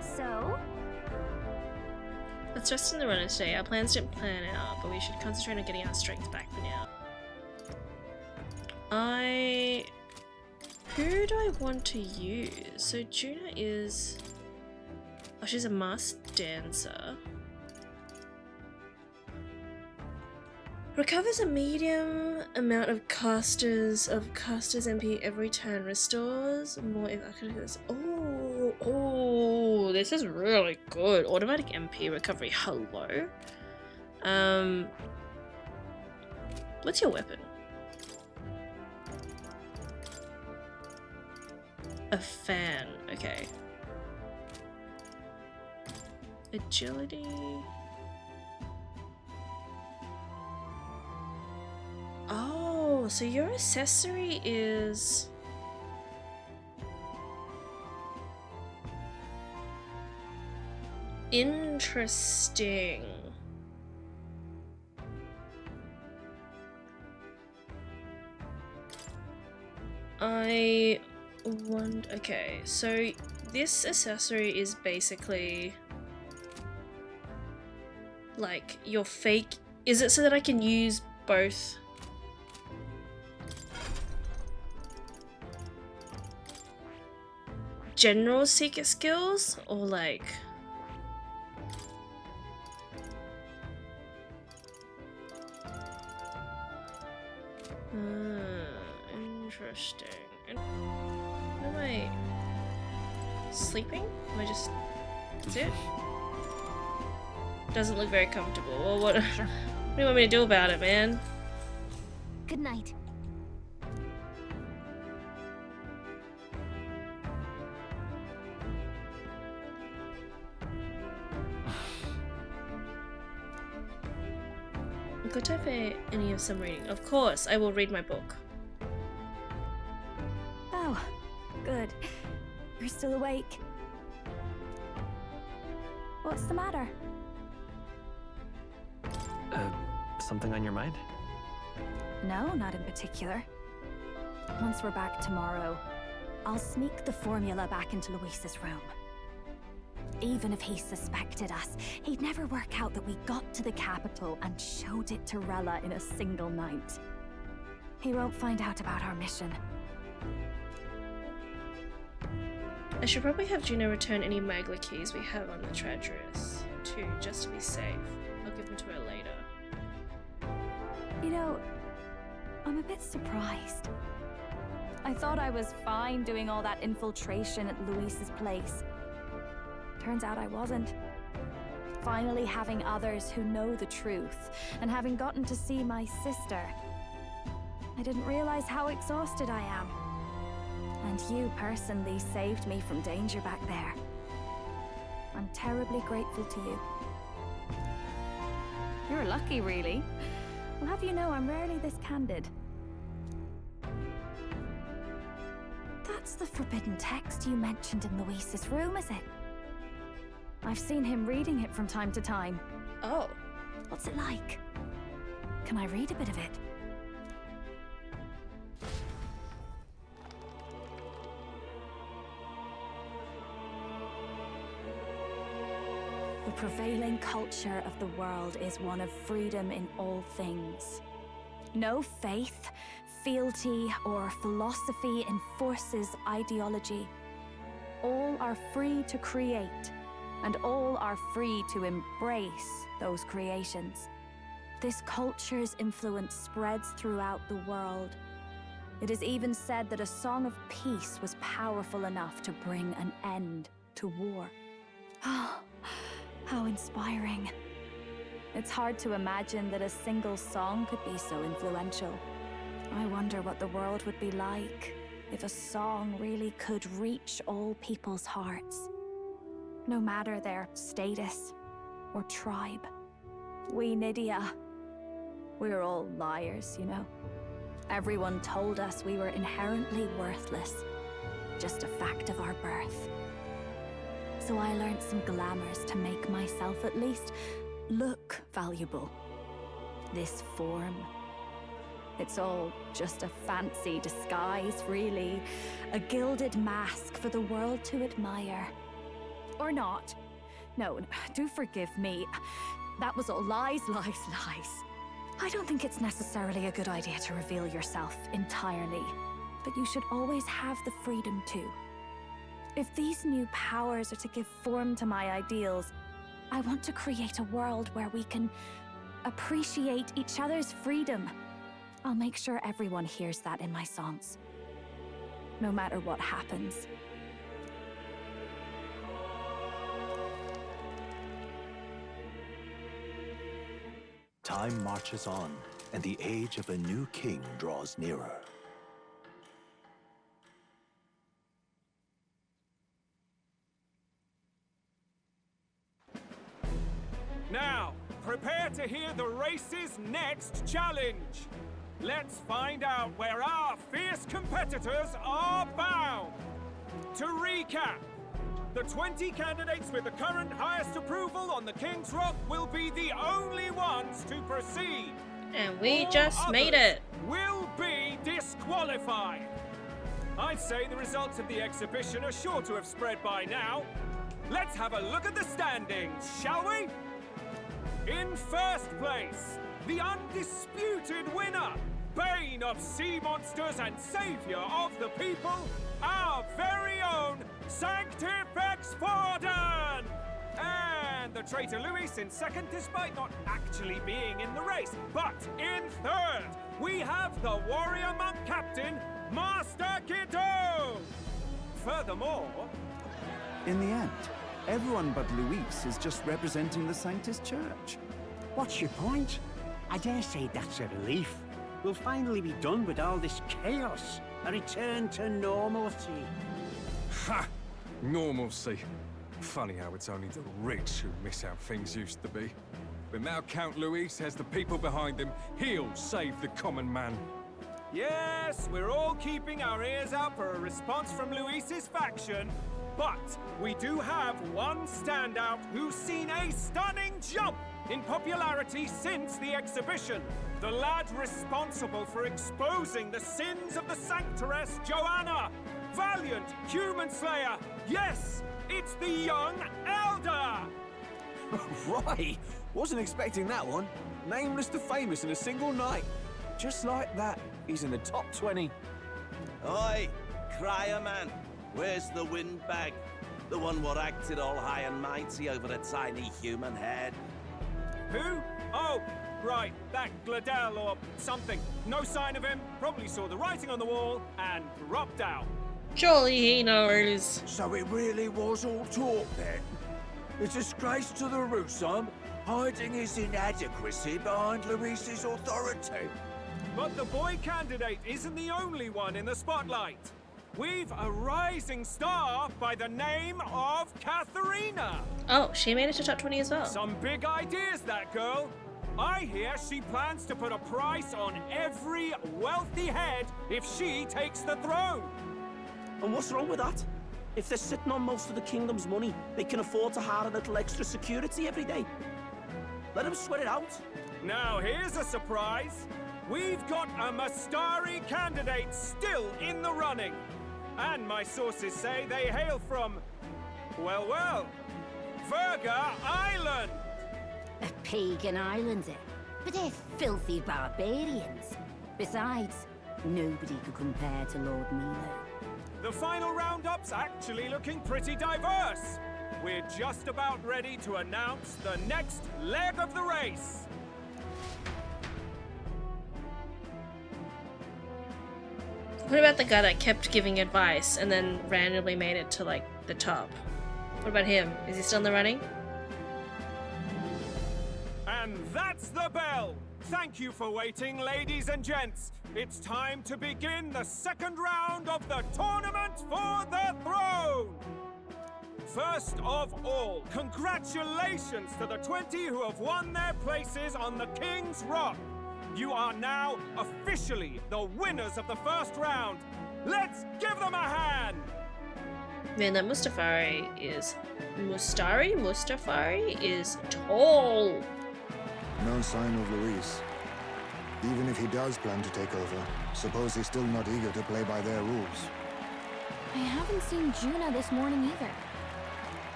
So? Let's rest in the runner today. Our plans didn't plan out, but we should concentrate on getting our strength back for now. Who do I want to use? So Juna is... Oh, she's a masked dancer. Recovers a medium amount of casters MP every turn. Restores more if I could do this. Oh, this is really good. Automatic MP recovery. Hello. What's your weapon? A fan. Okay. Agility. Oh, so your accessory is Interesting. I wonder. Okay, so this accessory is basically like your fake. Is it so that I can use both? General seeker skills or like interesting. Am I sleeping? Am I just... That's it? Doesn't look very comfortable. Well, what do you want me to do about it, man? Good night. Good time for any of some reading. Of course, I will read my book. Oh, good. You're still awake. What's the matter? Something on your mind? No, not in particular. Once we're back tomorrow, I'll sneak the formula back into Luis's room. Even if he suspected us, he'd never work out that we got to the capital and showed it to Rella in a single night. He won't find out about our mission. I should probably have Juno return any Magla keys we have on the Tradraris, too, just to be safe. I'll give them to her later. You know, I'm a bit surprised. I thought I was fine doing all that infiltration at Luis's place. Turns out I wasn't. Finally having others who know the truth, and having gotten to see my sister, I didn't realize how exhausted I am. And you personally saved me from danger back there. I'm terribly grateful to you. You're lucky, really. I'll have you know I'm rarely this candid. That's the forbidden text you mentioned in Luis's room, is it? I've seen him reading it from time to time. Oh. What's it like? Can I read a bit of it? The prevailing culture of the world is one of freedom in all things. No faith, fealty, or philosophy enforces ideology. All are free to create, and all are free to embrace those creations. This culture's influence spreads throughout the world. It is even said that a song of peace was powerful enough to bring an end to war. Oh, how inspiring. It's hard to imagine that a single song could be so influential. I wonder what the world would be like if a song really could reach all people's hearts, no matter their status or tribe. We Nydia, we're all liars, you know. Everyone told us we were inherently worthless, just a fact of our birth. So I learned some glamours to make myself at least look valuable. This form, it's all just a fancy disguise, really. A gilded mask for the world to admire. Or not. No, do forgive me. That was all lies, lies, lies. I don't think it's necessarily a good idea to reveal yourself entirely, but you should always have the freedom to. If these new powers are to give form to my ideals, I want to create a world where we can appreciate each other's freedom. I'll make sure everyone hears that in my songs, no matter what happens. Time marches on, and the age of a new king draws nearer. Now, prepare to hear the race's next challenge. Let's find out where our fierce competitors are bound. To recap, The 20 candidates with the current highest approval on the King's Rock will be the only ones to proceed. And we All just made others it. Will be disqualified. I'd say the results of the exhibition are sure to have spread by now. Let's have a look at the standings, shall we? In first place, the undisputed winner, bane of sea monsters and savior of the people, our very own Sanctifex Forden! And the traitor Luis in second, despite not actually being in the race. But in third, we have the warrior monk captain, Master Kiddo! Furthermore... In the end, everyone but Luis is just representing the Sanctus Church. What's your point? I dare say that's a relief. We'll finally be done with all this chaos. A return to normalcy. Ha! Normalcy. Funny how it's only the rich who miss how things used to be. But now Count Luis has the people behind him. He'll save the common man. Yes, we're all keeping our ears out for a response from Luis's faction. But we do have one standout who's seen a stunning jump in popularity since the exhibition. The lad responsible for exposing the sins of the Sanctoress Joanna. Valiant human slayer. Yes, it's the young Elder. Right. Wasn't expecting that one. Nameless to famous in a single night. Just like that, he's in the top 20. Oi, crier man. Where's the windbag? The one what acted all high and mighty over a tiny human head. Who? Oh, right, that Gladel or something. No sign of him, probably saw the writing on the wall and dropped out. Surely he knows. So it really was all talk then? A disgrace to the Rusum, hiding his inadequacy behind Luis's authority. But the boy candidate isn't the only one in the spotlight. We've a rising star by the name of Katharina. Oh, she made it to top 20 as well. Some big ideas, that girl. I hear she plans to put a price on every wealthy head if she takes the throne. And what's wrong with that? If they're sitting on most of the kingdom's money, they can afford to hire a little extra security every day. Let them sweat it out. Now here's a surprise. We've got a Mastari candidate still in the running. And my sources say they hail from, well, Verga Island. A pagan island, eh? But they're filthy barbarians. Besides, nobody could compare to Lord Milo. The final roundup's actually looking pretty diverse. We're just about ready to announce the next leg of the race. What about the guy that kept giving advice and then randomly made it to, like, the top? What about him? Is he still in the running? And that's the bell! Thank you for waiting, ladies and gents. It's time to begin the second round of the tournament for the throne! First of all, congratulations to the 20 who have won their places on the King's Rock. You are now officially the winners of the first round. Let's give them a hand! Man, that Mustafari is tall. No sign of Luis. Even if he does plan to take over, suppose he's still not eager to play by their rules. I haven't seen Juna this morning either.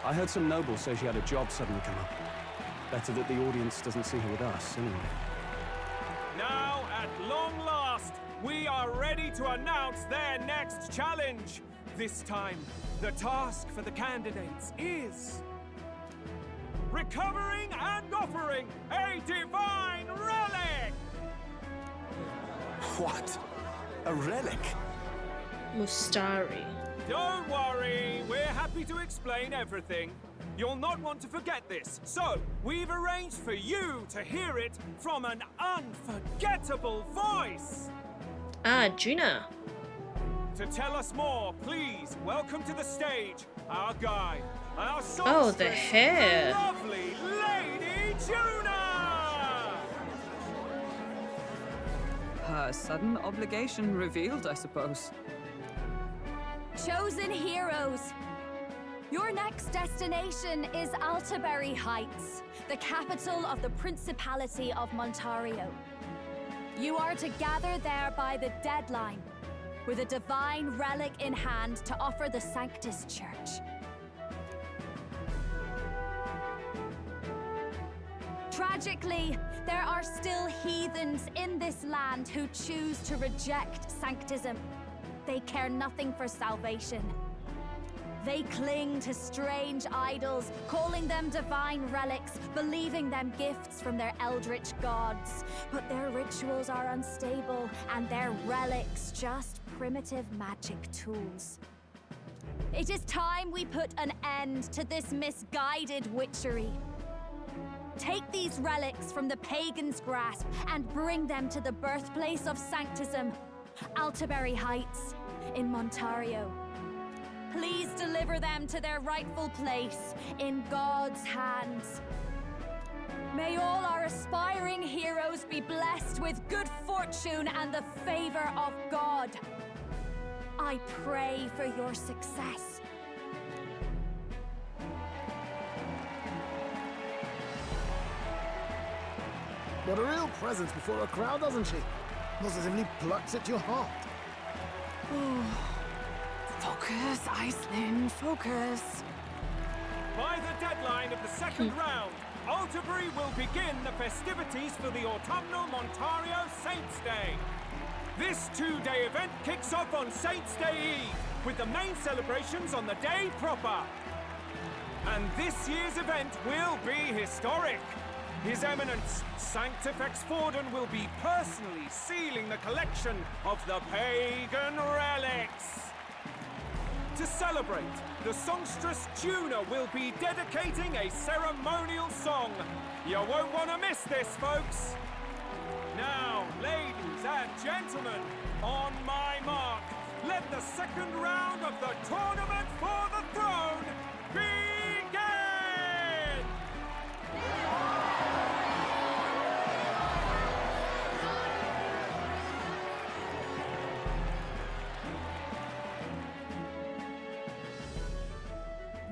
I heard some nobles say she had a job suddenly come up. Better that the audience doesn't see her with us, anyway. Now, at long last, we are ready to announce their next challenge. This time, the task for the candidates is recovering and offering a divine relic! What? A relic? Mustari. Don't worry, we're happy to explain everything. You'll not want to forget this, so we've arranged for you to hear it from an unforgettable voice. Ah, Juna. To tell us more, please welcome to the stage our guide, our songstress, Oh, the hair. the lovely Lady Juna! Her sudden obligation revealed, I suppose. Chosen heroes! Your next destination is Altaberry Heights, the capital of the Principality of Montario. You are to gather there by the deadline, with a divine relic in hand to offer the Sanctus Church. Tragically, there are still heathens in this land who choose to reject Sanctism. They care nothing for salvation. They cling to strange idols, calling them divine relics, believing them gifts from their eldritch gods. But their rituals are unstable, and their relics just primitive magic tools. It is time we put an end to this misguided witchery. Take these relics from the pagan's grasp and bring them to the birthplace of Sanctism, Altaberry Heights, in Montario. Please deliver them to their rightful place in God's hands. May all our aspiring heroes be blessed with good fortune and the favor of God. I pray for your success. Got a real presence before a crowd, doesn't she? Positively plucks at your heart. Focus, Iceland, focus. By the deadline of the second round, Altaberry will begin the festivities for the autumnal Montario Saints' Day. This two-day event kicks off on Saints' Day Eve, with the main celebrations on the day proper. And this year's event will be historic. His Eminence, Sanctifex Forden, will be personally sealing the collection of the pagan relics. To celebrate, the songstress Tuna will be dedicating a ceremonial song. You won't want to miss this, folks. Now, ladies and gentlemen, on my mark, let the second round of the Tournament for the Throne begin!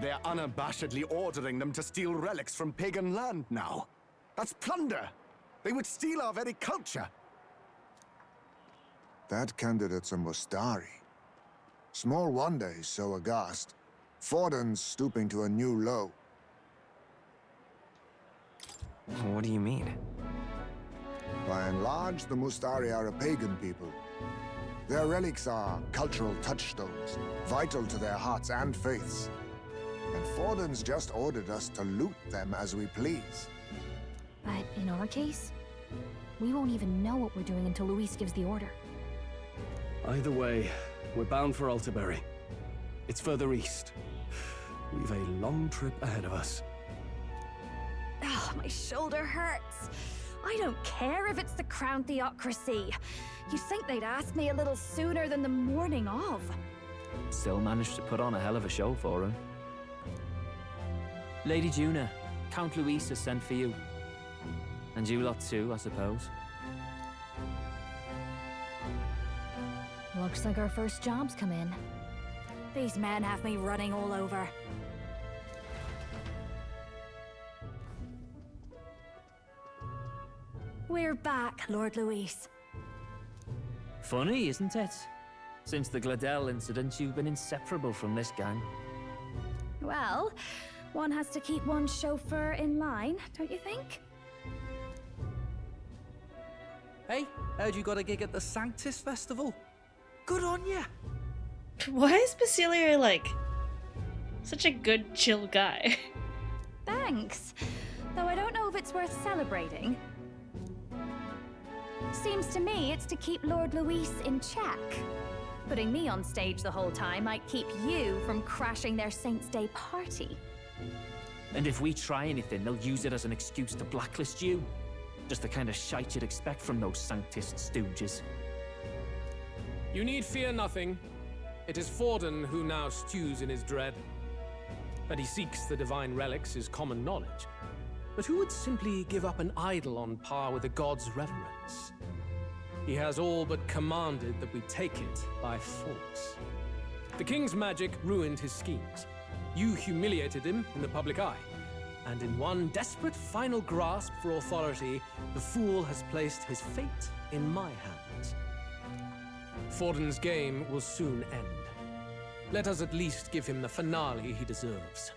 They're unabashedly ordering them to steal relics from pagan land now. That's plunder! They would steal our very culture! That candidate's a Mustari. Small wonder he's so aghast. Forden's stooping to a new low. What do you mean? By and large, the Mustari are a pagan people. Their relics are cultural touchstones, vital to their hearts and faiths. And Forden's just ordered us to loot them as we please. But in our case, we won't even know what we're doing until Luis gives the order. Either way, we're bound for Altaberry. It's further east. We've a long trip ahead of us. Oh, my shoulder hurts. I don't care if it's the Crown Theocracy. You'd think they'd ask me a little sooner than the morning of. Still managed to put on a hell of a show for him. Lady Juna, Count Luis has sent for you. And you lot too, I suppose. Looks like our first job's come in. These men have me running all over. We're back, Lord Luis. Funny, isn't it? Since the Gladel incident, you've been inseparable from this gang. Well, one has to keep one's chauffeur in line, don't you think? Hey, heard you got a gig at the Sanctus Festival? Good on ya! Why is Basilio, like, such a good, chill guy? Thanks. Though I don't know if it's worth celebrating. Seems to me it's to keep Lord Luis in check. Putting me on stage the whole time might keep you from crashing their Saints' Day party. And if we try anything, they'll use it as an excuse to blacklist you. Just the kind of shite you'd expect from those Sanctist stooges. You need fear nothing. It is Forden who now stews in his dread. That he seeks the divine relics is common knowledge. But who would simply give up an idol on par with a god's reverence? He has all but commanded that we take it by force. The king's magic ruined his schemes. You humiliated him in the public eye. And in one desperate final grasp for authority, the fool has placed his fate in my hands. Forden's game will soon end. Let us at least give him the finale he deserves.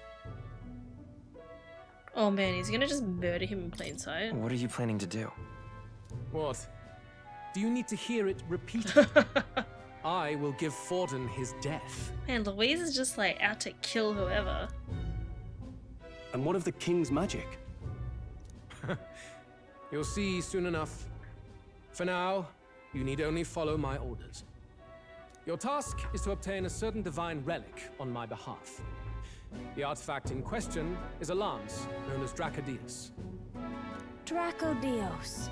Oh man, he's gonna just murder him in plain sight. What are you planning to do? What? Do you need to hear it repeated? I will give Forden his death. Man, Louise is just like out to kill whoever. And what of the king's magic? You'll see soon enough. For now, you need only follow my orders. Your task is to obtain a certain divine relic on my behalf. The artifact in question is a lance known as Dracodios. Dracodios.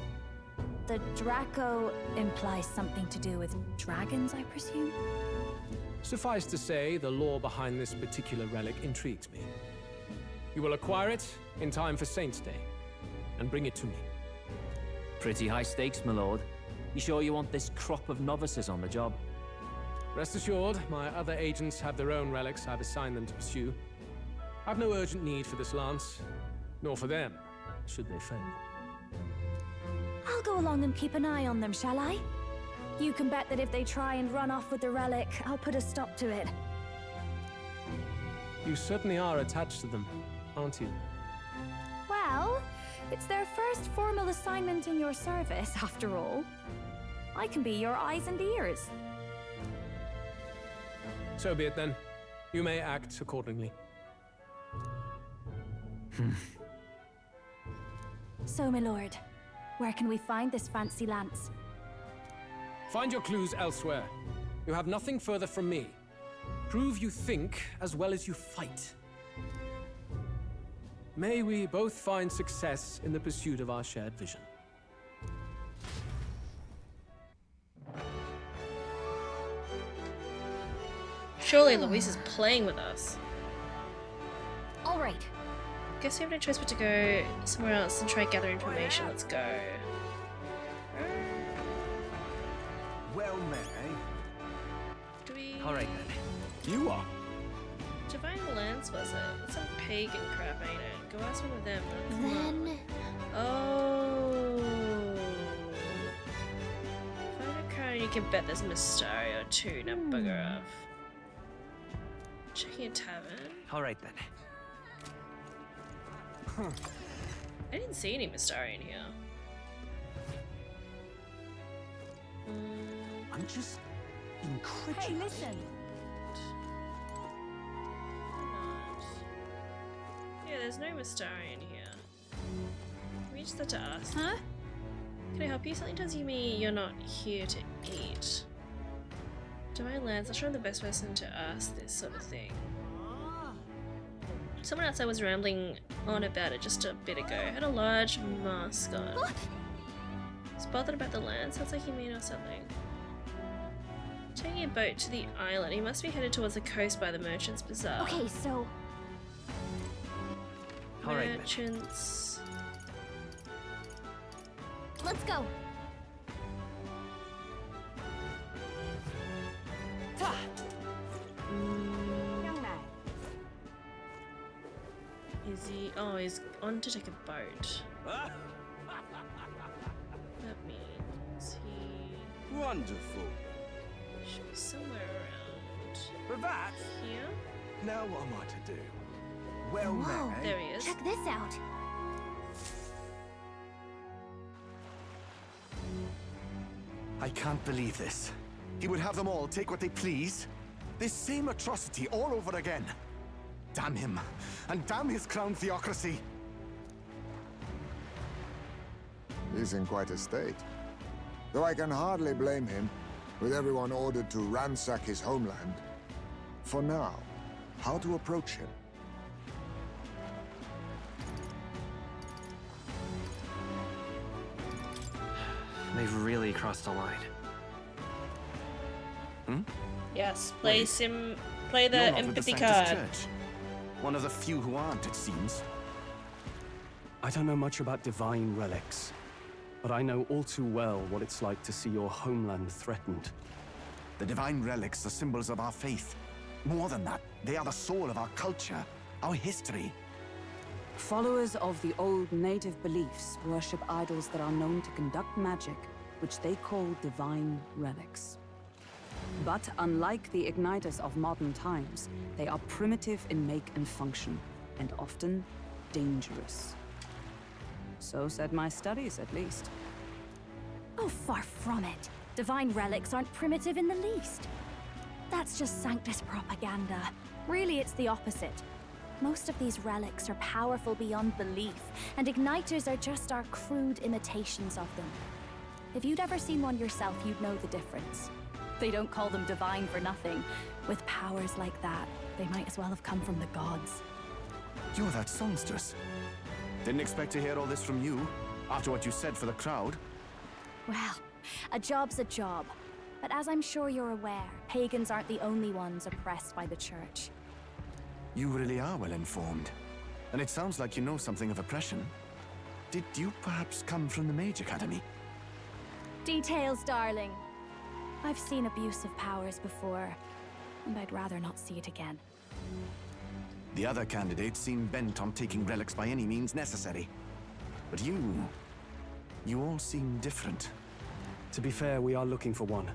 The Draco implies something to do with dragons, I presume? Suffice to say, the lore behind this particular relic intrigues me. You will acquire it in time for Saint's Day, and bring it to me. Pretty high stakes, my lord. You sure you want this crop of novices on the job? Rest assured, my other agents have their own relics I've assigned them to pursue. I've no urgent need for this lance, nor for them, should they fail. I'll go along and keep an eye on them, shall I? You can bet that if they try and run off with the relic, I'll put a stop to it. You certainly are attached to them, aren't you? Well, it's their first formal assignment in your service, after all. I can be your eyes and ears. So be it then. You may act accordingly. So, my lord, where can we find this fancy lance? Find your clues elsewhere. You have nothing further from me. Prove you think as well as you fight. May we both find success in the pursuit of our shared vision. Surely Louise is playing with us. All right. Guess we have no choice but to go somewhere else and try and gather information. Let's go. Well met, eh? Do we... Alright then. You are. Divine Lance was it? It's some pagan crap, ain't it? Go ask one of them. Then... Oh. Find a crown, you can bet there's a Mysterio or two. Now bugger off. Checking a tavern. Alright then. I didn't see any Mysterio in here. I'm just incredulous. Hey, listen! Yeah, there's no Mysterio in here. We just have to ask. Huh? Can I help you? Something tells me you're not here to eat. Divine Lance, I'm sure I'm the best person to ask this sort of thing. Someone outside was rambling on about it just a bit ago. Had a large mask on. Was bothered about the land. Sounds like he may know something. Taking a boat to the island. He must be headed towards the coast by the Merchant's Bazaar. Okay, so... Merchants... Let's go. Young man. Is he... Oh, he's on to take a boat. That means he... Wonderful. should be somewhere around... But that... here? Now what am I to do? Well Whoa, met, eh? There he is. Check this out. I can't believe this. He would have them all take what they please. This same atrocity all over again. Damn him. And damn his crown theocracy. He's in quite a state. Though I can hardly blame him, with everyone ordered to ransack his homeland. For now, how to approach him? They've really crossed a line. Yes, play You're the not with empathy the card. Sanctus Church. One of the few who aren't, it seems. I don't know much about divine relics, but I know all too well what it's like to see your homeland threatened. The divine relics are symbols of our faith. More than that, they are the soul of our culture, our history. Followers of the old native beliefs worship idols that are known to conduct magic, which they call divine relics. But unlike the igniters of modern times, they are primitive in make and function, and often dangerous. So said my studies, at least. Oh, far from it. Divine relics aren't primitive in the least. That's just Sanctus propaganda. Really, it's the opposite. Most of these relics are powerful beyond belief, and igniters are just our crude imitations of them. If you'd ever seen one yourself, you'd know the difference. They don't call them divine for nothing. With powers like that, they might as well have come from the gods. You're that songstress. Didn't expect to hear all this from you, after what you said for the crowd. Well, a job's a job. But as I'm sure you're aware, pagans aren't the only ones oppressed by the church. You really are well informed. And it sounds like you know something of oppression. Did you perhaps come from the Mage Academy? Details, darling. I've seen abuse of powers before, and I'd rather not see it again. The other candidates seem bent on taking relics by any means necessary. But you all seem different. To be fair, we are looking for one.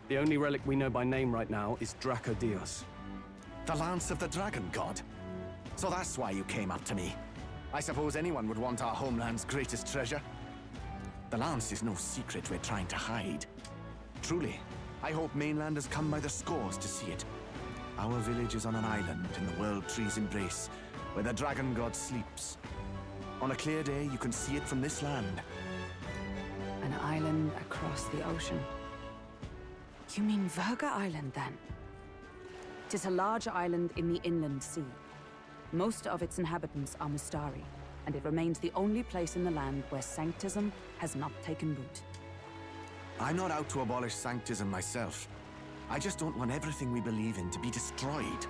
The only relic we know by name right now is Dracodios. The Lance of the Dragon God. So that's why you came up to me. I suppose anyone would want our homeland's greatest treasure. The Lance is no secret we're trying to hide. Truly, I hope mainlanders come by the scores to see it. Our village is on an island in the World Tree's embrace, where the Dragon God sleeps. On a clear day, you can see it from this land. An island across the ocean. You mean Verga Island, then? It is a large island in the inland sea. Most of its inhabitants are Mustari, and it remains the only place in the land where sanctism has not taken root. I'm not out to abolish sanctism myself. I just don't want everything we believe in to be destroyed.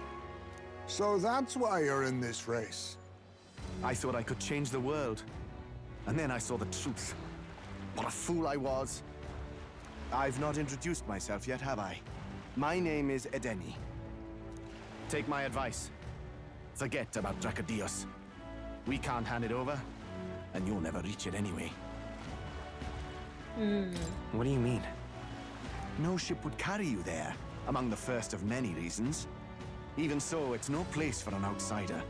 So that's why you're in this race. I thought I could change the world. And then I saw the truth. What a fool I was. I've not introduced myself yet, have I? My name is Edeni. Take my advice. Forget about Dracodios. We can't hand it over, and you'll never reach it anyway. What do you mean? No ship would carry you there, among the first of many reasons. Even so, it's no place for an outsider.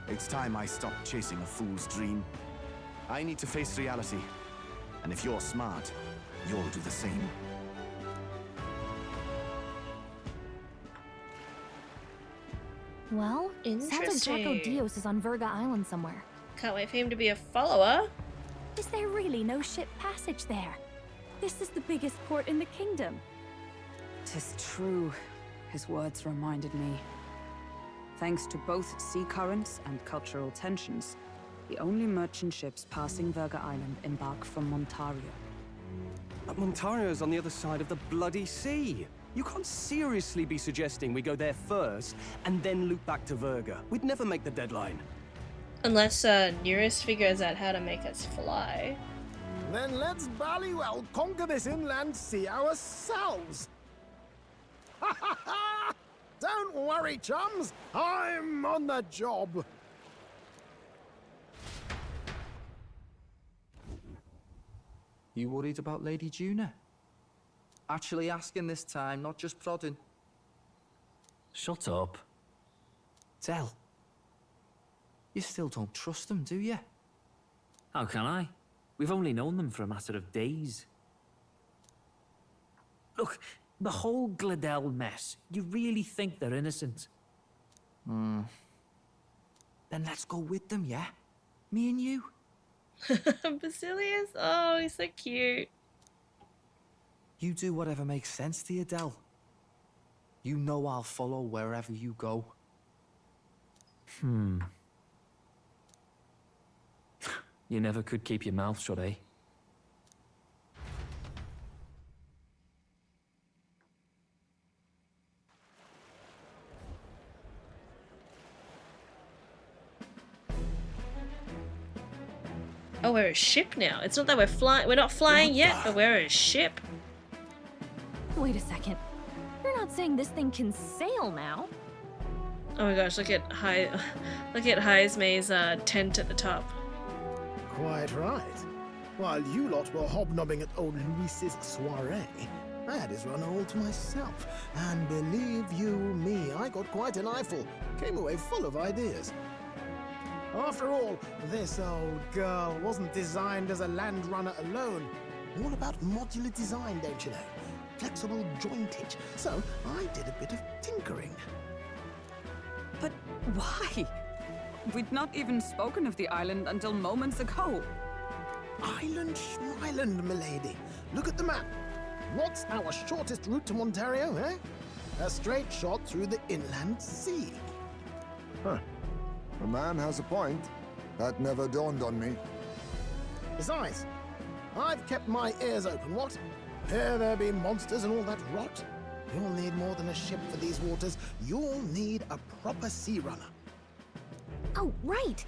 It's time I stopped chasing a fool's dream. I need to face reality. And if you're smart, you'll do the same. Well, sounds like Dracodios is on Verga Island somewhere. Can't wait for him to be a follower. Is there really no ship passage there? This is the biggest port in the kingdom. 'Tis true. His words reminded me. Thanks to both sea currents and cultural tensions, the only merchant ships passing Verga Island embark from Montario. But Montario's on the other side of the bloody sea. You can't seriously be suggesting we go there first and then loop back to Verga. We'd never make the deadline. Unless Nearest figures out how to make us fly. Then let's bally well conquer this inland sea ourselves. Ha ha ha! Don't worry, chums. I'm on the job. You worried about Lady Juna? Actually asking this time, not just prodding. Shut up. Tell. You still don't trust them, do you? How can I? We've only known them for a matter of days. Look, the whole Gladell mess, you really think they're innocent? Then let's go with them, yeah? Me and you. Basilius? Oh, he's so cute. You do whatever makes sense to you, Del. You know I'll follow wherever you go. You never could keep your mouth shut, eh? Oh, we're a ship now. It's not that we're flying. We're not flying yet, but we're a ship. Wait a second. You're not saying this thing can sail now? Oh my gosh, look at Heismay's tent at the top. Quite right. While you lot were hobnobbing at old Luis's soiree, I had his run all to myself. And believe you me, I got quite an eyeful. Came away full of ideas. After all, this old girl wasn't designed as a land runner alone. All about modular design, don't you know? Flexible jointage. So I did a bit of tinkering. But why? We'd not even spoken of the island until moments ago. Island Schmyland, milady. Look at the map. What's our shortest route to Ontario, eh? A straight shot through the inland sea. Huh. The man has a point. That never dawned on me. Besides, I've kept my ears open, what? There be monsters and all that rot. You'll need more than a ship for these waters. You'll need a proper sea runner. Oh, right!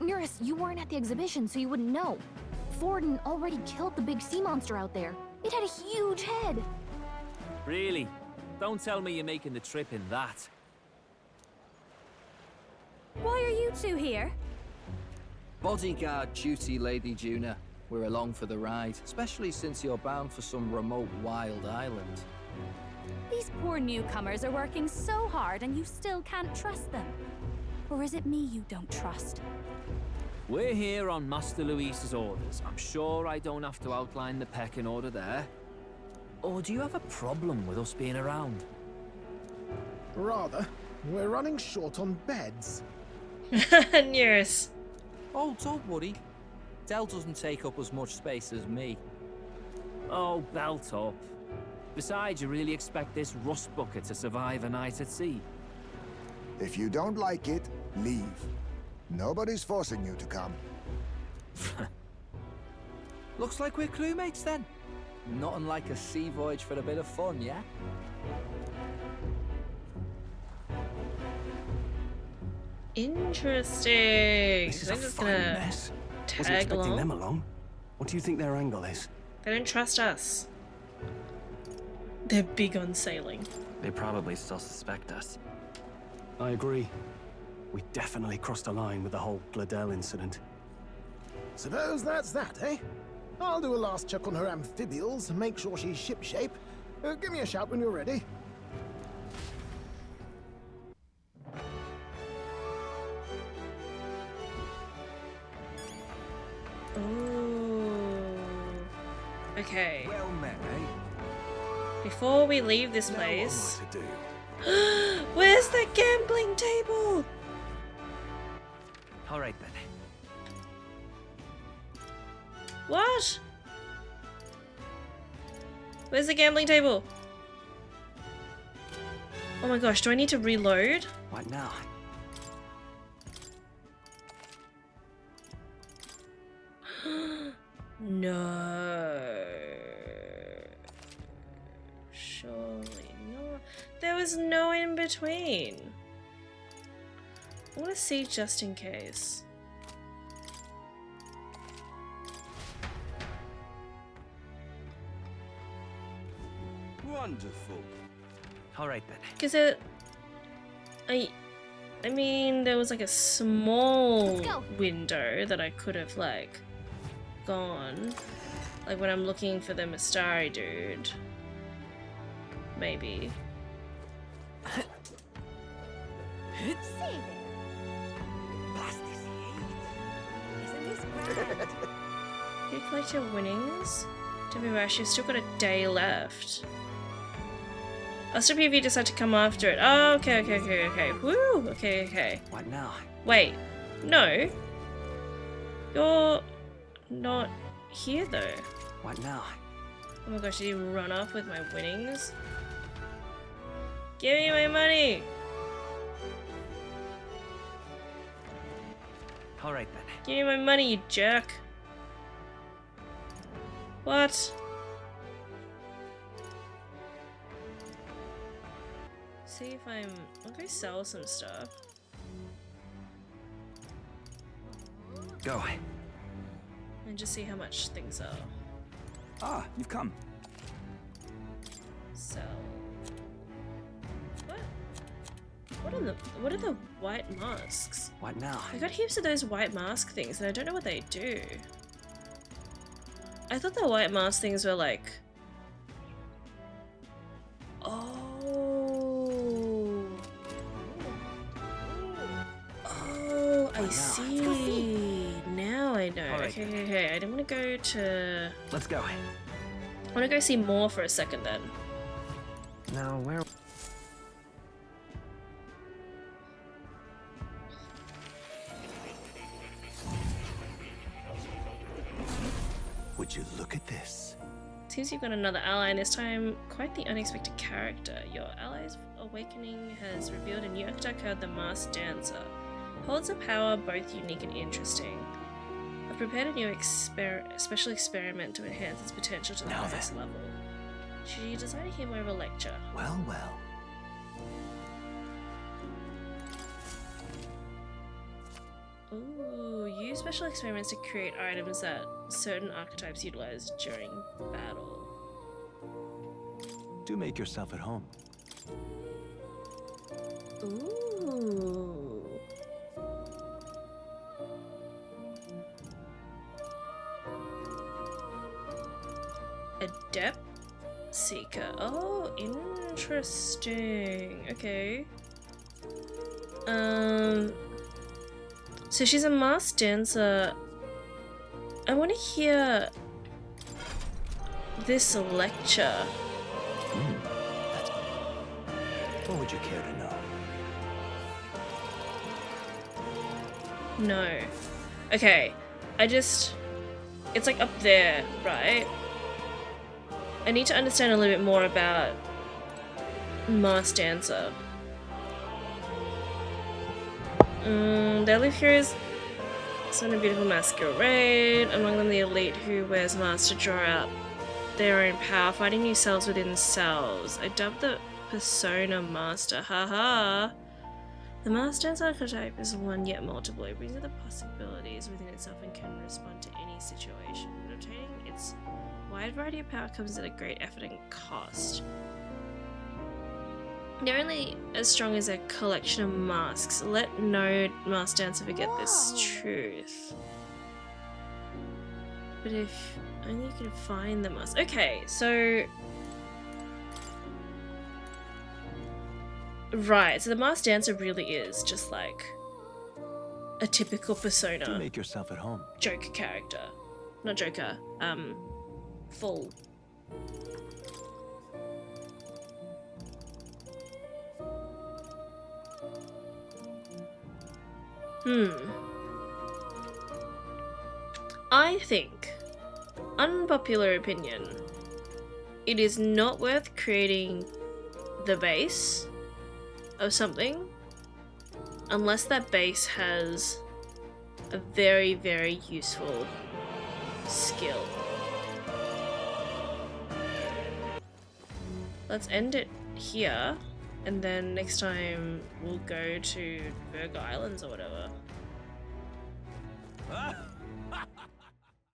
Nearest, you weren't at the exhibition, so you wouldn't know. Forden already killed the big sea monster out there. It had a huge head. Really? Don't tell me you're making the trip in that. Why are you two here? Bodyguard duty, Lady Juna. We're along for the ride, especially since you're bound for some remote wild island. These poor newcomers are working so hard and you still can't trust them. Or is it me you don't trust? We're here on Master Luis's orders. I'm sure I don't have to outline the pecking order there. Or do you have a problem with us being around? Rather, we're running short on beds. Nearest. Oh, don't worry. Del doesn't take up as much space as me. Oh, belt up. Besides, you really expect this rust bucket to survive a night at sea? If you don't like it, leave. Nobody's forcing you to come. Looks like we're crewmates then. Not unlike a sea voyage for a bit of fun, yeah? Interesting. This is I'm a just fine gonna mess. Wasn't tag expecting along. them along. What do you think their angle is? They don't trust us. They're big on sailing. They probably still suspect us. I agree. We definitely crossed a line with the whole Gladell incident. Suppose that's that, eh? I'll do a last check on her amphibials and make sure she's shipshape. Give me a shout when you're ready. Ooh. Okay. Well met, eh? Before we leave this Now place. what am I to do? Where's the gambling table? All right then. What? Where's the gambling table? Oh my gosh, do I need to reload? What now? No. Surely not. There was no in between. I want to see just in case. Wonderful. All right then. Because I mean, there was like a small window that I could have like gone, like when I'm looking for the Mistari dude. Maybe. You collect your winnings? To be rash, you've still got a day left. I'll stop you if you decide to come after it. Oh, okay. Woo! Okay. What now? Wait. No. You're not here though. What now? Oh my gosh, did you run off with my winnings? Give me my money! All right then. Give me my money, you jerk! What? See if I'll go sell some stuff. Go. And just see how much things are. Ah, you've come. Sell. What are the white masks? What now? I got heaps of those white mask things and I don't know what they do. I thought the white mask things were like... Oh. Oh, I see. Now I know. All right, Okay. I didn't want to go to... Let's go. I want to go see more for a second then. Now, where... Would you look at this? Seems you've got another ally, and this time quite the unexpected character. Your ally's awakening has revealed a new archetype called the Masked Dancer. Holds a power both unique and interesting. I've prepared a new special experiment to enhance its potential to the highest level. Should you desire to hear more of a lecture? Well, well. Ooh, use special experiments to create items that certain archetypes utilize during battle. Do make yourself at home. Ooh. Adept Seeker. Oh, interesting. Okay. So she's a masked dancer. I want to hear this lecture. What would you care to know? No. Okay. It's like up there, right? I need to understand a little bit more about Masked Dancer. They live here as some beautiful masquerade. Among them, the elite who wears masks to draw out their own power, fighting new selves within selves. I dubbed the persona master. Haha. The Masked Dancer archetype is one yet multiple. It brings out the possibilities within itself and can respond to any situation. But obtaining its wide variety of power comes at a great effort and cost. They're only as strong as a collection of masks. Let no masked dancer forget this truth. But if only you can find the mask. Okay, so... Right, so the masked dancer really is just like a typical persona. Do make yourself at home. Joker character. Not Joker, full. I think, unpopular opinion, it is not worth creating the base of something unless that base has a very, very useful skill. Let's end it here, and then next time we'll go to Virgo Islands or whatever.